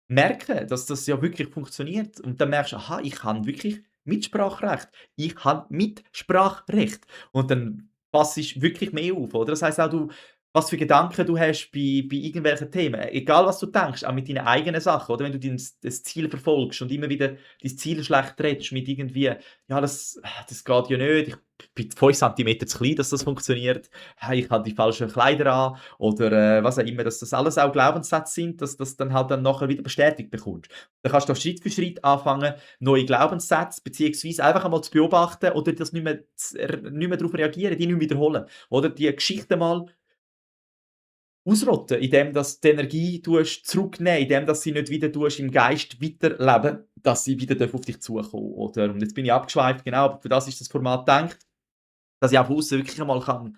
merken, dass das ja wirklich funktioniert, und dann merkst du: «Aha, ich habe wirklich Mitspracherecht. Ich habe Mitspracherecht.» Und dann passt wirklich mehr auf, oder? Das heisst auch, was für Gedanken du hast bei irgendwelchen Themen, egal was du denkst, auch mit deinen eigenen Sachen, oder? Wenn du das Ziel verfolgst und immer wieder dein Ziel schlecht redest mit irgendwie: «Ja, das geht ja nicht. Ich bin 5 Zentimeter zu klein, dass das funktioniert. Ich habe die falschen Kleider an.» Oder, was auch immer, dass das alles auch Glaubenssätze sind, dass das dann nachher wieder bestätigt bekommst. Dann kannst du Schritt für Schritt anfangen, neue Glaubenssätze beziehungsweise einfach einmal zu beobachten oder das nicht mehr darauf reagieren, die nicht mehr wiederholen. Oder die Geschichte mal ausrotten, indem dass die Energie zurücknehmen, indem dass sie nicht wieder im Geist weiterleben, dass sie wieder auf dich zukommen, oder? Und jetzt bin ich abgeschweift, genau, aber für das ist das Format gedacht, dass ich auch von aussen wirklich einmal kann,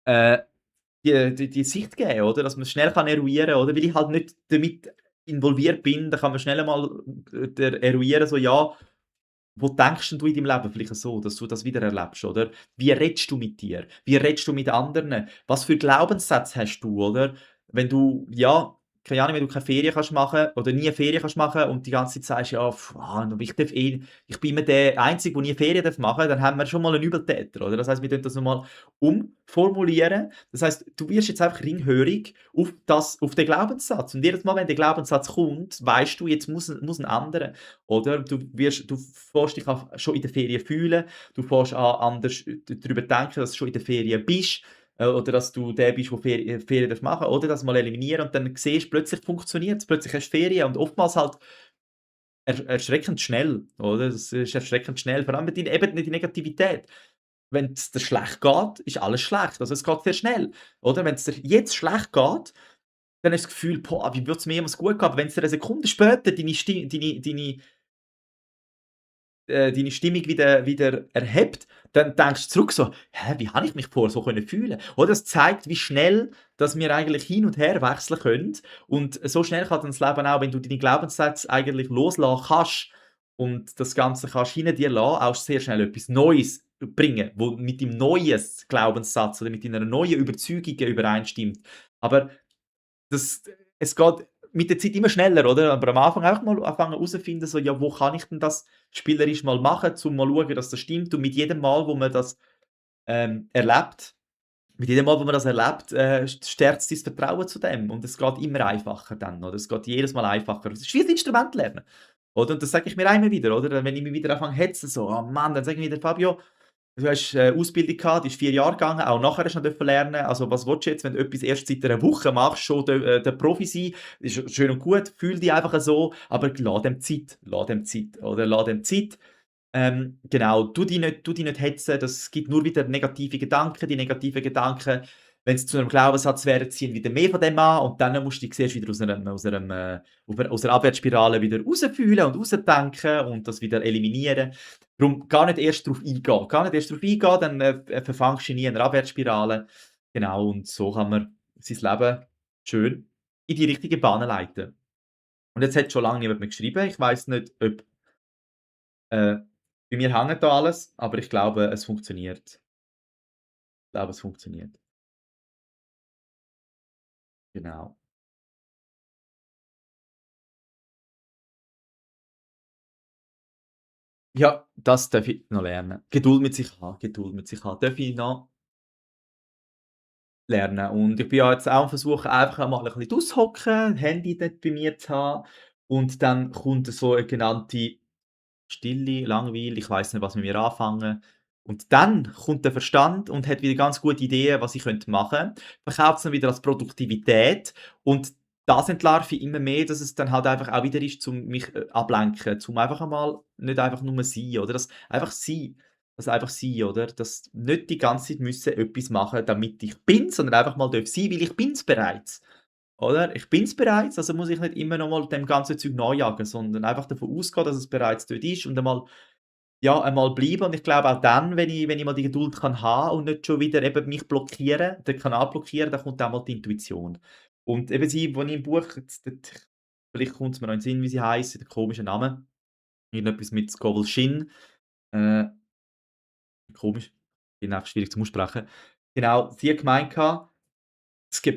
äh, die Sicht geben, oder? Dass man's schnell kann eruieren, oder? Weil ich halt nicht damit involviert bin, dann kann man schnell einmal, eruieren, so: „Ja, wo denkst denn du in deinem Leben vielleicht so, dass du das wieder erlebst, oder? Wie redest du mit dir? Wie redest du mit anderen? Was für Glaubenssätze hast du, oder? Wenn du, ja, keine Ahnung, wenn du keine Ferien kannst machen oder nie Ferien kannst machen und die ganze Zeit sagst: „Ja, ich bin immer der Einzige, der nie Ferien machen darf“, dann haben wir schon mal einen Übeltäter, oder? Das heisst, wir tun das noch mal umformulieren. Das heisst, du wirst jetzt einfach ringhörig auf den Glaubenssatz. Und jedes Mal, wenn der Glaubenssatz kommt, weisst du, jetzt muss 'n anderer, oder? Du fährst dich an schon in der Ferien fühlen, du fährst an anders darüber denken, dass du schon in der Ferien bist, oder dass du der bist, der Ferien machen darf, oder? Das mal eliminieren und dann siehst du, plötzlich funktioniert's, plötzlich hast du Ferien und oftmals halt erschreckend schnell, oder? Das ist erschreckend schnell, vor allem eben die Negativität. Wenn's dir schlecht geht, ist alles schlecht. Also, es geht sehr schnell, oder? Wenn's dir jetzt schlecht geht, dann hast du das Gefühl: „Boah, wie würde es mir jemals gut gehen?“ Aber wenn's dir 'ne Sekunde später deine Stimmung wieder erhebt, dann denkst du zurück so: „Hä, wie habe ich mich vorher so können fühlen?“ Oder es zeigt, wie schnell, dass wir eigentlich hin und her wechseln können. Und so schnell kann dann das Leben auch, wenn du deine Glaubenssätze eigentlich loslassen kannst und das Ganze kannst hinter dir lassen, auch sehr schnell etwas Neues bringen, wo mit dem neuen Glaubenssatz oder mit deiner neuen Überzeugung übereinstimmt. Aber das es geht mit der Zeit immer schneller, oder? Aber am Anfang auch mal anfangen herausfinden, so: „Ja, wo kann ich denn das spielerisch mal machen, um mal schauen, dass das stimmt?“ Und mit jedem Mal, wo man das, erlebt mit jedem Mal, wo man das erlebt, stärkt dein Vertrauen zu dem und es geht immer einfacher dann, oder? Es geht jedes Mal einfacher. Es ist wie ein Instrument lernen, oder? Und das sage ich mir auch immer wieder, oder? Wenn ich mich wieder anfange zu hetzen, so: „Oh Mann“, dann sage ich wieder: „Fabio, du hast, Ausbildung gehabt, die ist 4 Jahre gegangen, auch nachher hast du noch lernen. Also, was willst du jetzt, wenn du etwas erst seit einer Woche machst, schon der Profi sein? Ist schön und gut, fühl dich einfach so, aber lass dem Zeit, oder? Lass dem Zeit. Genau, tu dich nicht hetzen, das gibt nur wieder negative Gedanken. Die negativen Gedanken, wenn sie zu einem Glaubenssatz werden, ziehen wieder mehr von dem an und dann musst du dich zuerst wieder aus einer Abwärtsspirale wieder rausfühlen und rausdenken und das wieder eliminieren. Darum gar nicht erst drauf eingehen. Gar nicht erst drauf eingehen, dann, verfängst du nie in einer Abwärtsspirale. Genau, und so kann man sein Leben schön in die richtige Bahn leiten. Und jetzt hat schon lange niemand mehr geschrieben. Ich weiss nicht, ob äh, bei mir hängt da alles, aber ich glaube, es funktioniert. Ich glaube, es funktioniert. Genau. Ja, das darf ich noch lernen. Geduld mit sich haben, darf ich noch lernen. Und ich bin ja jetzt auch am Versuchen, einfach einmal ein bisschen aushocken, Handy dort bei mir zu haben und dann kommt so eine genannte Stille, Langeweile, ich weiss nicht, was mit mir anfangen. Und dann kommt der Verstand und hat wieder ganz gute Ideen, was ich machen könnte. Verkauft es dann wieder als Produktivität und das entlarve ich immer mehr, dass es dann halt einfach auch wieder ist, um mich, ablenken, zum einfach einmal nicht einfach nur sein, oder? Das einfach sein, oder? Das nicht die ganze Zeit müssen etwas machen, damit ich bin, sondern einfach mal sein, weil ich bin's bereits. Oder? Ich bin's bereits, also muss ich nicht immer noch mal dem ganzen Zeug nachjagen, sondern einfach davon ausgehen, dass es bereits dort ist und einmal bleiben. Und ich glaube auch dann, wenn ich mal die Geduld kann haben und nicht schon wieder eben mich blockieren, den Kanal blockieren, dann kommt auch mal die Intuition. Und eben sie, wo ich im Buch jetzt dort vielleicht kommt's mir noch in den Sinn, wie sie heisst, der komische Name, irgendetwas mit Scoville Shin, äh, komisch, bin einfach schwierig zum Aussprechen. Genau, sie hat gemeint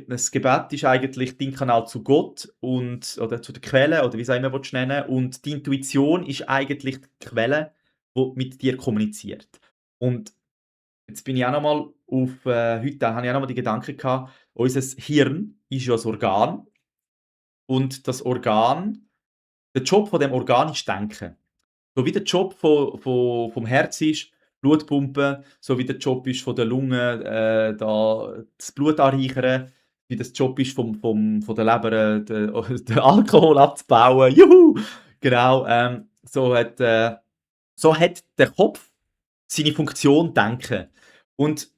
das Gebet ist eigentlich dein Kanal zu Gott oder zu der Quelle oder wie's auch immer willst nennen und die Intuition ist eigentlich die Quelle, die mit dir kommuniziert. Und jetzt bin ich auch noch mal heute habe ich auch noch mal die Gedanken gehabt, unser Hirn ist ja ein Organ und der Job von dem Organ ist Denken. So wie der Job vom Herz ist, Blut pumpen, so wie der Job ist von der Lunge, da das Blut anreichern, wie das Job ist von der Leber, den Alkohol abzubauen. Juhu! Genau, so hat der Kopf seine Funktion Denken. Und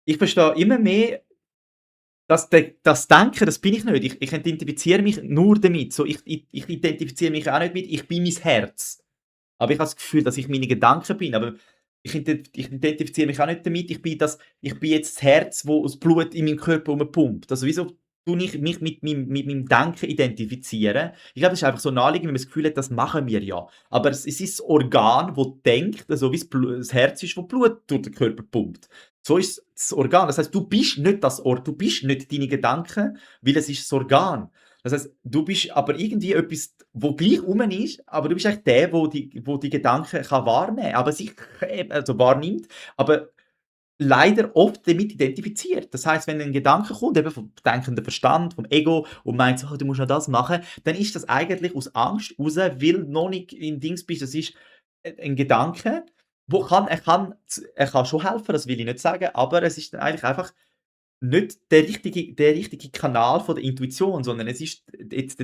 ich verstehe immer mehr das Denken, das bin ich nicht. Ich identifiziere mich nur damit. So, ich identifiziere mich auch nicht mit: „Ich bin mein Herz.“ Aber ich habe das Gefühl, dass ich meine Gedanken bin, aber ich identifiziere mich auch nicht damit, ich bin jetzt das Herz, wo das Blut in meinem Körper rumpumpt. Also, wieso tue ich mich mit meinem Denken identifizieren? Ich glaube, das ist einfach so naheliegend, wenn man das Gefühl hat, das machen wir ja. Aber es ist das Organ, das denkt, so wie das Herz ist, das Blut durch den Körper pumpt. So ist das Organ. Das heißt, du bist nicht du bist nicht deine Gedanken, weil es ist das Organ. Das heisst, du bist aber irgendwie etwas, wo gleich rum ist, aber du bist eigentlich der, wo die Gedanken kann wahrnehmen, aber sich also wahrnimmt, aber leider oft damit identifiziert. Das heisst, wenn ein Gedanke kommt, eben vom denkenden Verstand, vom Ego und meint so: «Oh, du musst noch das machen», dann ist das eigentlich aus Angst raus, weil du noch nicht im Dings bist. Das ist 'n Gedanke, wo er kann schon helfen, das will ich nicht sagen, aber es ist dann eigentlich einfach nicht der richtige Kanal von der Intuition, sondern es ist jetzt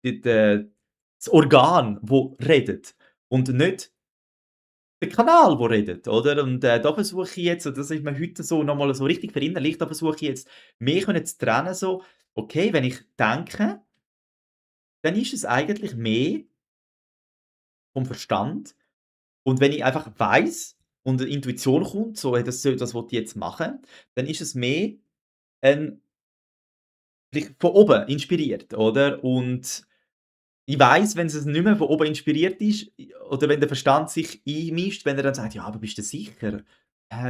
das Organ, wo redet und nicht der Kanal, wo redet, oder? Und, da versuche ich jetzt und das ist mir heute so noch mal so richtig verinnerlicht, da versuche ich jetzt mehr können zu trennen so: Okay, wenn ich denke, dann ist es eigentlich mehr vom Verstand und wenn ich einfach weiss und 'ne Intuition kommt, so: „Hey, das will ich jetzt machen“, dann ist es mehr ein vielleicht von oben inspiriert, oder? Und ich weiss, wenn es nicht mehr von oben inspiriert ist oder wenn der Verstand sich einmischt, wenn er dann sagt: „Ja, aber bist du sicher?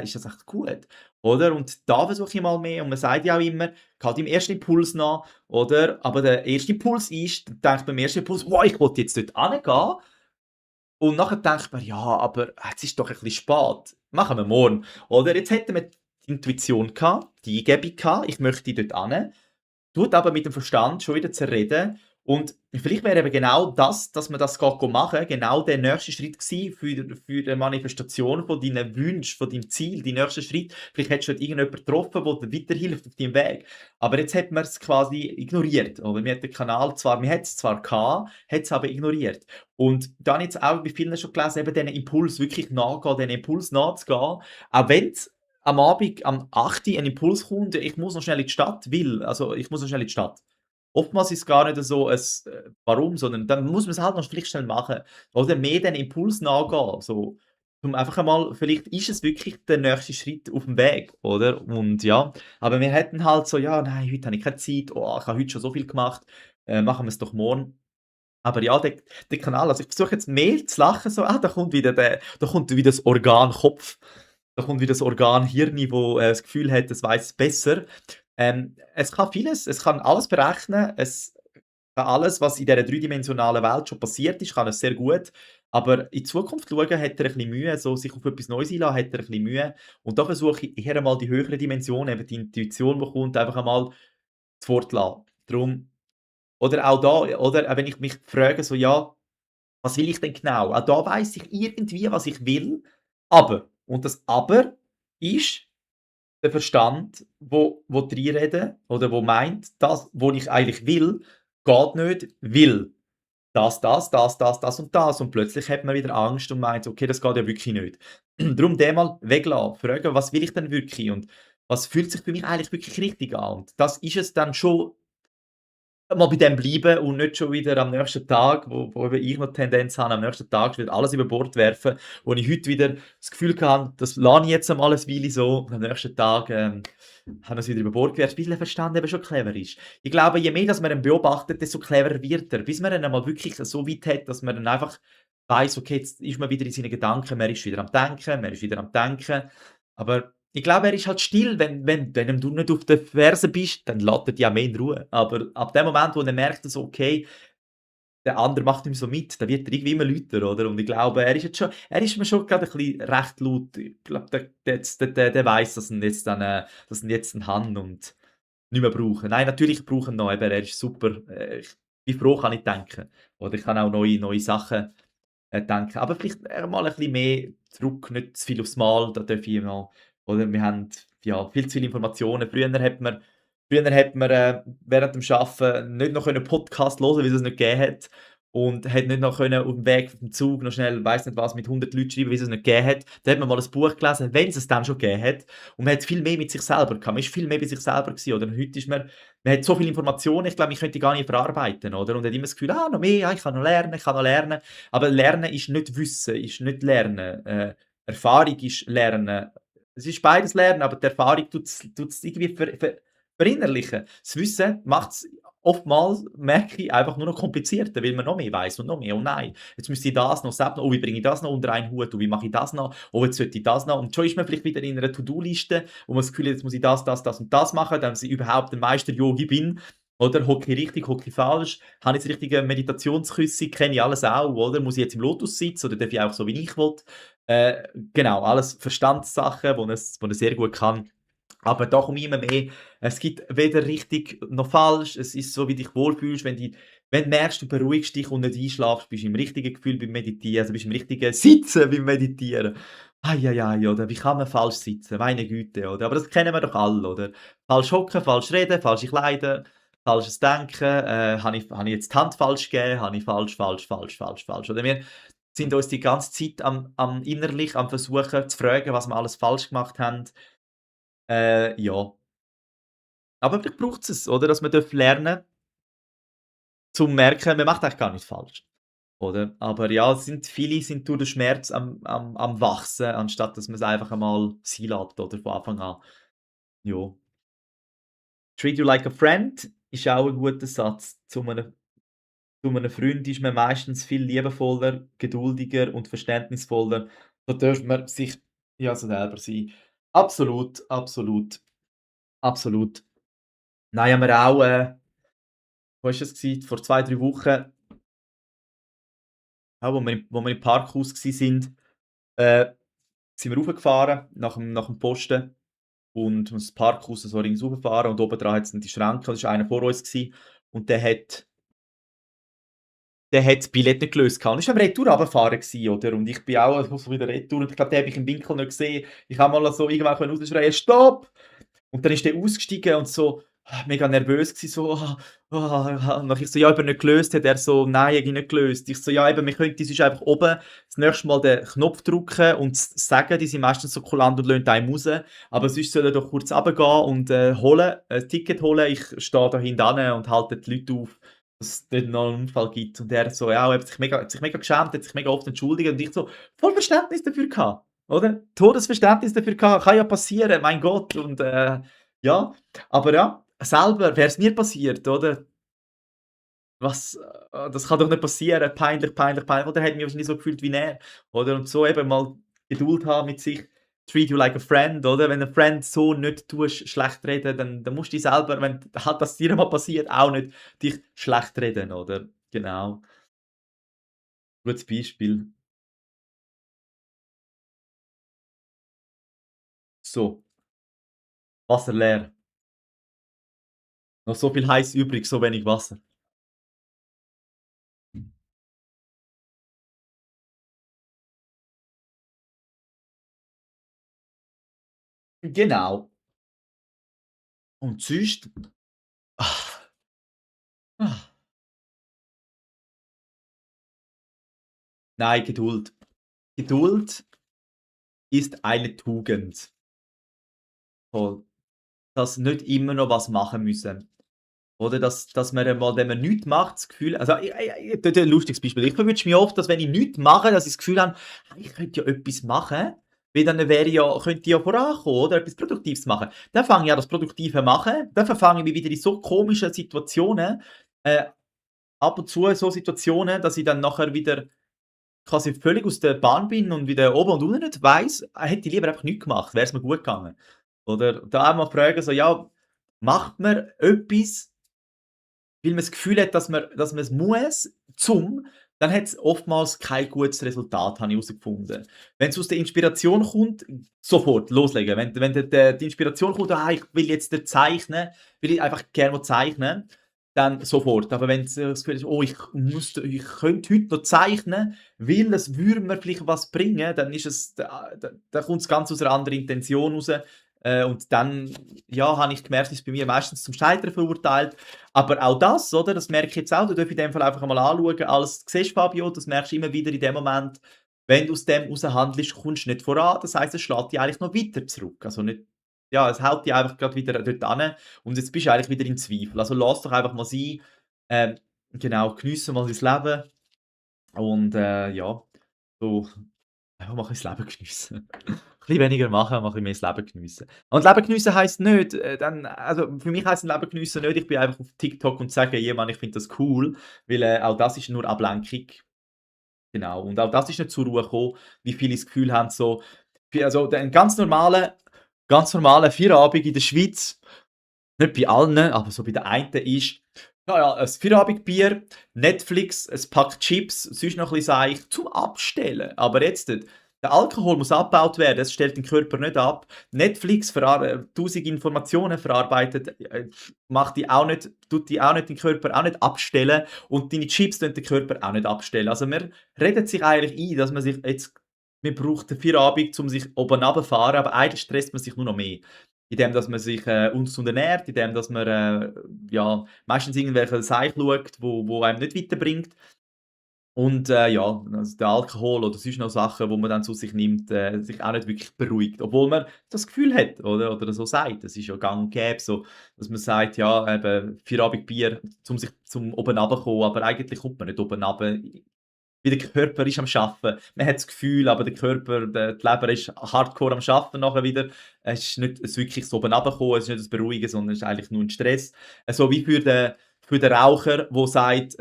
Ist das echt gut?“ Oder? Und da versuche ich mal mehr und man sagt ja auch immer: „Geh deinem ersten Impuls nach“, oder? Aber der erste Impuls ist dann denkt man beim ersten Impuls: „Wow, ich will jetzt dort hingehen.“ Und nachher denkt man: „Ja, aber jetzt ist doch ein bisschen spät. Machen wir morgen.“ Oder? Jetzt hätten wir die Intuition gehabt, die Eingebung gehabt, ich möchte dort hin. Tut aber mit dem Verstand schon wieder zerreden. Und vielleicht wäre eben genau das, dass man das geht machen, genau der nächste Schritt gewesen für die Manifestation von deinen Wünschen, von deinem Ziel, die nächsten Schritt. Vielleicht hättest du dort irgendjemanden getroffen, der dir weiterhilft auf deinem Weg. Aber jetzt hat man es quasi ignoriert. Oder man hat den Kanal zwar, man hat es zwar gehabt, hat es aber ignoriert. Und dann jetzt auch bei vielen schon gelesen, eben diesen Impuls wirklich nachgehen, diesen Impuls nachzugehen, auch wenn am Abend am 8 ein Impuls kommt: „Ich muss noch schnell in die Stadt, weil ich muss noch schnell in die Stadt.“ Oftmals ist es gar nicht so Warum, sondern dann muss man's halt noch vielleicht schnell machen. Oder mehr den Impuls nachgehen, so, um einfach einmal vielleicht ist es wirklich der nächste Schritt auf dem Weg, oder? Und ja, aber wir hätten halt so: „Ja, nein, heute habe ich keine Zeit. Oh, ich habe heute schon so viel gemacht. Machen wir's doch morgen.“ Aber ja, der Kanal also, ich versuche jetzt mehr zu lachen, so: da kommt wieder das Organ Kopf, da kommt wieder das Organ Hirn, wo, das Gefühl hat, es weiss es besser. Es kann vieles, es kann alles berechnen, es kann alles, was in dieser dreidimensionalen Welt schon passiert ist, kann es sehr gut. Aber in die Zukunft schauen, hat er ein bisschen Mühe, so sich auf etwas Neues einlassen, hat er ein bisschen Mühe. Und da versuche ich eher einmal die höheren Dimensionen, eben die Intuition, die kommt, einfach einmal zu Wort lassen. Darum oder auch da oder wenn ich mich frage, so: „Ja, was will ich denn genau?“ Auch da weiss ich irgendwie, was ich will, aber und das Aber ist der Verstand, wo reinreden oder wo meint, das, wo ich eigentlich will, geht nicht, weil das und das. Und plötzlich hat man wieder Angst und meint: „Okay, das geht ja wirklich nicht.“ Darum den mal weglassen, fragen: „Was will ich denn wirklich und was fühlt sich für mich eigentlich wirklich richtig an?“ Und das ist es dann schon mal bei dem bleiben und nicht schon wieder am nächsten Tag, wo eben ich noch Tendenz habe, am nächsten Tag schon wieder alles über Bord werfen, wo ich heute wieder das Gefühl hatte, das lasse ich jetzt einmal ein Weile so und am nächsten Tag, haben wir's wieder über Bord geworfen, weil der Verstand eben schon clever ist. Ich glaube, je mehr, dass man ihn beobachtet, desto cleverer wird er, bis man ihn einmal wirklich so weit hat, dass man dann einfach weiss: „Okay, jetzt ist man wieder in seinen Gedanken, man ist wieder am Denken, man ist wieder am Denken.“ Aber ich glaube, er ist halt still, wenn du nicht auf den Fersen bist, dann lässt er dich auch mehr in Ruhe. Aber ab dem Moment, wo er merkt, so, okay, der andere macht ihm so mit, dann wird er irgendwie immer lauter, oder? Und ich glaube, er ist mir schon grade ein bisschen recht laut. Ich glaube, der weiss, dass ihn jetzt haben und nicht mehr brauchen. Nein, natürlich brauche ihn noch, eben, er ist super. Ich bin froh, kann ich denken. Oder ich kann auch neue Sachen, denken. Aber vielleicht, mal ein bisschen mehr zurück, nicht zu viel aufs Mal, da darf ich mal oder wir haben, ja, viel zu viele Informationen. Früher hat man, während dem Arbeiten nicht noch Podcast hören können, weil es es nicht gegeben hat. und hat nicht noch können auf dem Weg vom Zug noch schnell, weiss nicht was, mit 100 Leuten schreiben, wie's es nicht gegeben hat. Dann hat man mal ein Buch gelesen, wenn's es dann schon gegeben hat. Und man hat viel mehr mit sich selber gehabt. Man ist viel mehr bei sich selber gewesen, oder? Und heute ist man hat so viele Informationen, ich glaube, ich könnte die gar nicht verarbeiten, oder? Und hat immer das Gefühl: «Ah, noch mehr, ja, ich kann noch lernen, ich kann noch lernen.» Aber Lernen ist nicht Wissen, ist nicht Lernen. Erfahrung ist Lernen. Es ist beides Lernen, aber die Erfahrung tut's irgendwie verinnerlichen. Das Wissen macht's oftmals, merke ich, einfach nur noch komplizierter, weil man noch mehr weiss und noch mehr. «Oh nein, jetzt müsste ich das noch, das noch. Oh, wie bringe ich das noch unter einen Hut? Und wie mache ich das noch? Oh, jetzt sollte ich das noch.» Und schon ist man vielleicht wieder in einer To-do-Liste, wo man das Gefühl hat, jetzt muss ich das und das machen, damit ich überhaupt ein Meister-Yogi bin. Oder hocke ich richtig, hocke ich falsch? Habe ich das richtige Meditationsküsse? Kenne ich alles auch, oder? Muss ich jetzt im Lotus sitzen oder darf ich auch so, wie ich will? Genau, alles Verstandssachen, wo er sehr gut kann. Aber da komme ich immer mehr, es gibt weder richtig noch falsch. Es ist so, wie du dich wohlfühlst. Wenn du merkst, du beruhigst dich und nicht einschlafst, bist du im richtigen Gefühl beim Meditieren, also bist du im richtigen Sitzen beim Meditieren. Ei, ei, ei, oder? Wie kann man falsch sitzen? Meine Güte, oder? Aber das kennen wir doch alle, oder? Falsch hocken, falsch reden, falsche Kleider, falsches Denken. Habe ich jetzt die Hand falsch gegeben? Habe ich falsch? Oder wir sind uns die ganze Zeit innerlich am Versuchen zu fragen, was wir alles falsch gemacht haben. Ja. Aber vielleicht braucht's es, oder? Dass man lernen zum merken, man macht eigentlich gar nichts falsch, oder? Aber ja, viele sind durch den Schmerz am Wachsen, anstatt dass man's einfach einmal sein lässt, oder, von Anfang an. Ja. «Treat you like a friend» ist auch 'n guter Satz. Zu 'nem Freund ist man meistens viel liebevoller, geduldiger und verständnisvoller. Da darf man sich ja selber sein. Absolut, absolut, absolut. Nein, haben wir auch, wo war das gewesen? Vor 2, 3 Wochen, auch wo wir im Parkhaus gsi sind, sind wir raufgefahren nach dem Posten und das Parkhaus so ringsum gefahren und obendran hat's dann die Schranke, und es war einer vor uns gsi und der hat das Billett nicht gelöst gehabt. Und ist am Retour runtergefahren gsi, oder? Und ich bin auch so wieder retour und ich glaube, den habe ich im Winkel nicht gesehen. Ich habe mal so irgendwann rausschreien: «Stopp!» Und dann ist der ausgestiegen und so mega nervös gsi, so: Und dann ich so: «Ja, eben nicht gelöst.» Hat er so: «Nein, habe ich nicht gelöst.» Ich so: «Ja, eben, wir könnten sonst einfach oben das nächste Mal den Knopf drücken und sagen.» Die sind meistens so kulant und lassen einem raus. «Aber sonst soll er doch kurz runtergehen und holen, ein Ticket holen. Ich stehe da hinten und halte die Leute auf, dass es dort noch 'n Unfall gibt.» Und er so, ja, er hat sich mega geschämt, hat sich mega oft entschuldigt und ich so voll Verständnis dafür gehabt, oder? Todesverständnis dafür gehabt, kann ja passieren, mein Gott. Und, ja, aber ja, selber wär's mir passiert, oder? Was das kann doch nicht passieren, peinlich, peinlich, peinlich. Oder hätte mich wahrscheinlich so gefühlt wie er, oder? Und so eben mal Geduld haben mit sich. Treat you like a friend, oder? Wenn ein Friend so nicht tust, schlecht reden, dann musst du dich selber, wenn halt das dir mal passiert, auch nicht dich schlecht reden, oder? Genau, gutes Beispiel. So, Wasser leer. Noch so viel heiß übrig, so wenig Wasser. Genau. Und sonst, ah, ah, nein, Geduld. Geduld ist eine Tugend. Voll. Dass nicht immer noch was machen müssen. Oder dass man einmal, wenn man nichts macht, das Gefühl, also, ein lustiges Beispiel. Ich verwünsche mich oft, dass wenn ich nichts mache, dass ich das Gefühl habe: «Ah, ich könnte ja etwas machen», weil dann könnte ich ja vorankommen, oder, etwas Produktives machen. Dann fange ich an, das Produktive machen, dann verfange ich mich wieder in so komischen Situationen, äh, ab und zu so Situationen, dass ich dann nachher wieder quasi völlig aus der Bahn bin und wieder oben und unten nicht weiss, hätte ich lieber einfach nichts gemacht, wäre es mir gut gegangen. Oder da auch mal fragen, so: «Ja, macht man etwas, weil man das Gefühl hat, dass man es muss, dann hat es oftmals kein gutes Resultat, habe ich herausgefunden. Wenn es aus der Inspiration kommt, sofort loslegen. Wenn die Inspiration kommt: «Ah, ich will jetzt zeichnen, will ich einfach gerne zeichnen», dann sofort. Aber wenn das Gefühl ist: «Oh, ich könnte heute noch zeichnen, weil es würde mir vielleicht was bringen», dann ist es da kommt's ganz aus einer anderen Intention raus. Und dann, ja, habe ich gemerkt, ist bei mir meistens zum Scheitern verurteilt. Aber auch das, oder, das merke ich jetzt auch, da darf ich in dem Fall einfach einmal anschauen, als du siehst, Fabio, das merkst du immer wieder in dem Moment, wenn du aus dem raus handelst, kommst du nicht voran. Das heisst, es schlägt dich eigentlich noch weiter zurück. Also nicht, ja, es hält dich einfach grad wieder dort hin und jetzt bist du eigentlich wieder in Zweifel. Also lass doch einfach mal sein. Ähm, genau, geniesse mal dein Leben und, ja, so einfach mal ein bisschen das Leben geniessen. Ein bisschen weniger machen, mal ein bisschen mehr das Leben geniessen. Und Leben geniessen heisst nicht, dann also für mich heisst Leben geniessen nicht, ich bin einfach auf TikTok und sage: „Ja, Mann, ich finde das cool“, weil, auch das ist nur Ablenkung. Genau, und auch das ist nicht zur Ruhe gekommen, wie viele das Gefühl haben, so also, der 'n ganz normalen Feierabend in der Schweiz, nicht bei allen, aber so bei den einen ist, ja, ja, ein Feierabendbier, Netflix, ein Pack Chips, sonst noch ein bisschen Seich zum Abstellen. Aber jetzt, der Alkohol muss abgebaut werden, das stellt den Körper nicht ab. Netflix 1'000 Informationen verarbeitet, macht die auch nicht tut die auch nicht den Körper auch nicht abstellen und deine Chips tun den Körper auch nicht abstellen. Also, man redet sich eigentlich ein, dass man braucht den Feierabend, um sich oben runterzufahren, aber eigentlich stresst man sich nur noch mehr. Indem dass man sich, ungesund ernährt, indem dass man, ja, meistens irgendwelche Zeich schaut, wo einem nicht weiterbringt. Und, ja, also der Alkohol oder sonst noch Sachen, wo man dann zu sich nimmt, sich auch nicht wirklich beruhigt, obwohl man das Gefühl hat, oder so sagt. Das ist ja gang und gäbe so, dass man sagt, ja, eben Feierabendbier, zum oben runterkommen, aber eigentlich kommt man nicht oben runter. Wie der Körper ist am Arbeiten. Man hat das Gefühl, aber der Körper, die Leber ist hardcore am Arbeiten nachher wieder. Es ist nicht ein wirkliches oben runterkommen, es ist nicht ein Beruhigen, sondern es ist eigentlich nur ein Stress. So wie für den Raucher, der sagt,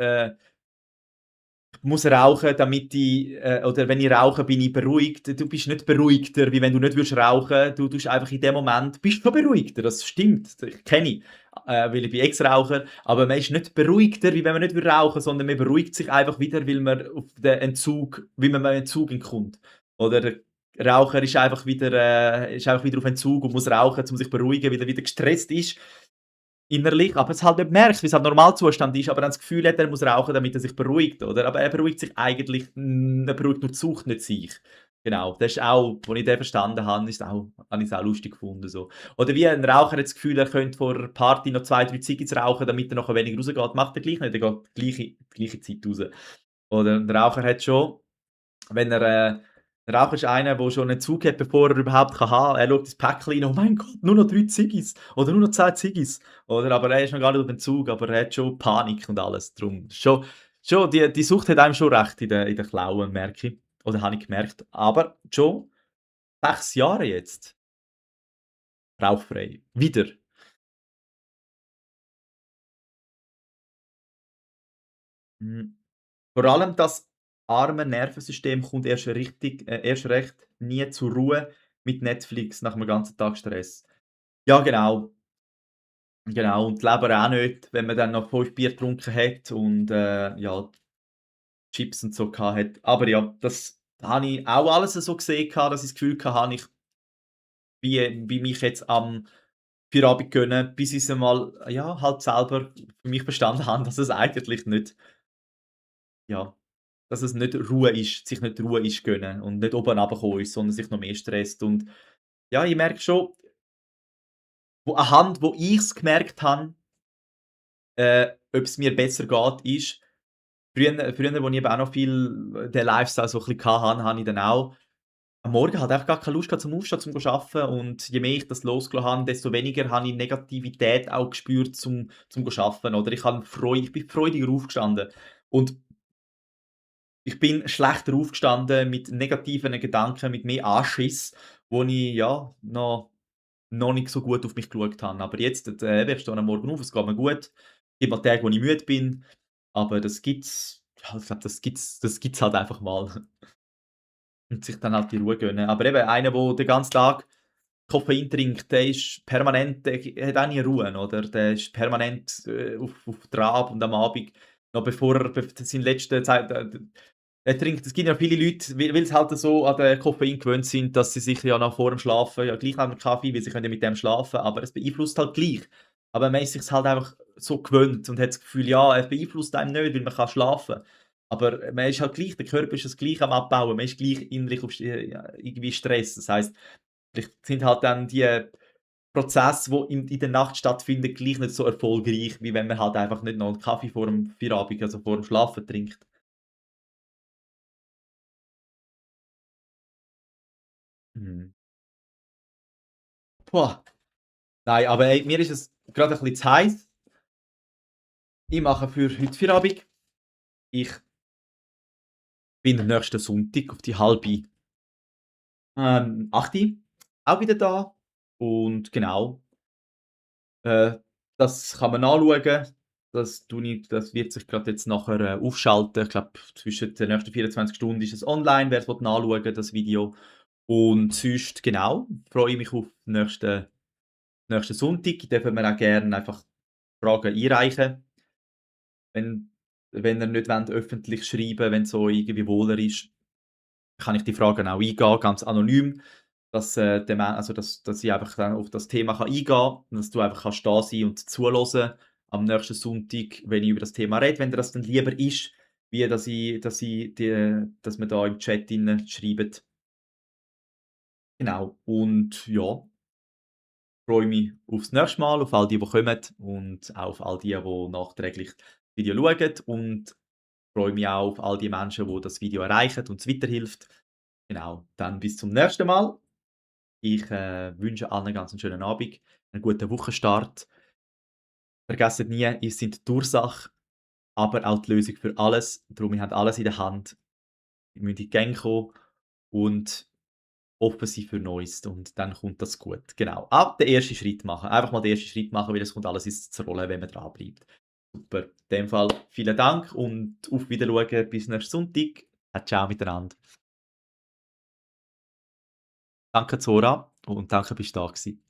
muss rauchen, damit ich oder wenn ich rauche, bin ich beruhigt. Du bist nicht beruhigter, wie wenn du nicht würdest rauchen. Du tust einfach in dem Moment bist schon beruhigter. Das stimmt, das kenne ich, weil ich bin Ex-Raucher. Aber man ist nicht beruhigter, wie wenn man nicht würde rauchen, sondern man beruhigt sich einfach wieder, weil man einem Entzug entkommt. Oder der Raucher ist einfach wieder auf Entzug und muss rauchen, um sich zu beruhigen, weil er wieder gestresst ist. Innerlich, aber es halt nicht merkt, weil's halt Normalzustand ist, aber dann das Gefühl hat, er muss rauchen, damit er sich beruhigt, oder? Aber er beruhigt sich eigentlich er beruhigt nur die Sucht, nicht sich. Genau, das ist auch, als ich den verstanden habe ich's auch lustig gefunden so. Oder wie ein Raucher hat das Gefühl, er könnte vor 'ner Party noch 2, 3 Ziggis rauchen, damit er nachher weniger rausgeht. Macht er gleich nicht, er geht die gleiche Zeit raus. Oder 'n Raucher hat schon wenn er, 'n Raucher ist einer, der schon einen Zug hat, bevor er überhaupt haben kann. Er schaut ins Päckchen rein: „Oh mein Gott, nur noch 3 Ziggis oder nur noch 10 Ziggis.“ Oder aber er ist noch gar nicht auf Entzug, aber er hat schon Panik und alles. Drum schon die Sucht hat einem schon recht in den Klauen, merke ich oder habe ich gemerkt. Aber schon 6 Jahre jetzt rauchfrei. Wieder. Hm, vor allem das arme Nervensystem kommt erst recht nie zur Ruhe mit Netflix nach 'nem ganzen Tag Stress. Ja, genau. Genau, und die Leber auch nicht, wenn man dann noch 5 Bier getrunken hat und, ja, Chips und so gehabt hat. Aber ja, das habe ich auch alles so gesehen gehabt, dass ich das Gefühl hatte, ich wie mich jetzt am Feierabend gönnen, bis ich's einmal, ja, halt selber für mich verstanden habe, dass es eigentlich nicht ja, dass es nicht Ruhe ist sich nicht Ruhe ist gönnen und nicht oben runterkommen ist, sondern sich noch mehr stresst. Und ja, ich merke schon, wo ich's gemerkt habe, ob's mir besser geht, ist früher, wo ich eben auch noch viel den Lifestyle so 'n bisschen hatte, habe ich dann auch am Morgen halt einfach gar keine Lust gehabt zum Aufstehen, zum arbeiten und je mehr ich das losgelassen habe, desto weniger habe ich Negativität auch gespürt zum Arbeiten, oder ich bin freudiger aufgestanden und ich bin schlechter aufgestanden mit negativen Gedanken, mit mehr Anschiss, wo ich, ja, noch nicht so gut auf mich geschaut habe. Aber jetzt, ich stehe am Morgen auf, es geht mir gut. Es gibt mal Tage, wo ich müde bin, aber das gibt's ja, ich glaube, das gibt's halt einfach mal und sich dann halt die Ruhe gönnen. Aber eben einer, der den ganzen Tag Koffein trinkt, der hat auch nie Ruhe, oder? Der ist permanent, auf Trab und am Abend, noch bevor er seine letzte Zeit er trinkt es gibt ja viele Leute, weil's halt so an den Koffein gewöhnt sind, dass sie sich ja noch vor dem Schlafen ja gleich nehmen Kaffee, weil sie können ja mit dem schlafen, aber es beeinflusst halt gleich. Aber man ist sich's halt einfach so gewöhnt und hat das Gefühl, ja, es beeinflusst einem nicht, weil man kann schlafen. Aber man ist halt gleich der Körper ist es gleich am Abbauen, man ist gleich innerlich ja, irgendwie Stress. Das heisst, vielleicht sind halt dann die Prozesse, die in der Nacht stattfinden, gleich nicht so erfolgreich, wie wenn man halt einfach nicht noch 'n Kaffee vor dem Feierabend, also vor dem Schlafen trinkt. Mhm. Boah, nein, aber ey, mir ist es grade ein bisschen zu heiß. Ich mache für heute Feierabend. Ich bin am nächsten Sonntag auf die 7:30 auch wieder da und genau, äh, das kann man nachschauen. Das wird sich grad jetzt nachher, aufschalten. Ich glaube, zwischen den nächsten 24 Stunden ist es online, wer's nachschauen will, das Video. Und sonst, genau, freue ich mich auf nächsten Sonntag. Dürfen wir auch gerne einfach Fragen einreichen, wenn ihr nicht wollt öffentlich schreiben, wenn's so irgendwie wohler ist, kann ich die Fragen auch eingehen, ganz anonym, dass, dass ich einfach dann auf das Thema eingehen kann und dass du einfach kannst da sein und zuhören am nächsten Sonntag, wenn ich über das Thema rede, wenn dir das dann lieber ist, wie dass wir da im Chat drinnen schreiben. Genau. Und ja, freue mich aufs nächste Mal, auf all die kommen und auch auf all die nachträglich das Video schauen und freue mich auch auf all die Menschen, die das Video erreichen und es weiterhilft. Genau, dann bis zum nächsten Mal. Ich, wünsche allen 'n ganz schönen Abend, einen guten Wochenstart. Vergesst nie, ihr seid die Ursache, aber auch die Lösung für alles. Darum, wir haben alles in der Hand. Ihr müsst in die Gänge kommen und offen sein für Neues und dann kommt das gut. Genau. Den ersten Schritt machen. Einfach mal den ersten Schritt machen, weil es kommt alles ins Rollen, wenn man dranbleibt. Super. In dem Fall vielen Dank und auf Wiederschauen bis nächsten Sonntag. Ciao miteinander. Danke Zora und danke bist du da gewesen.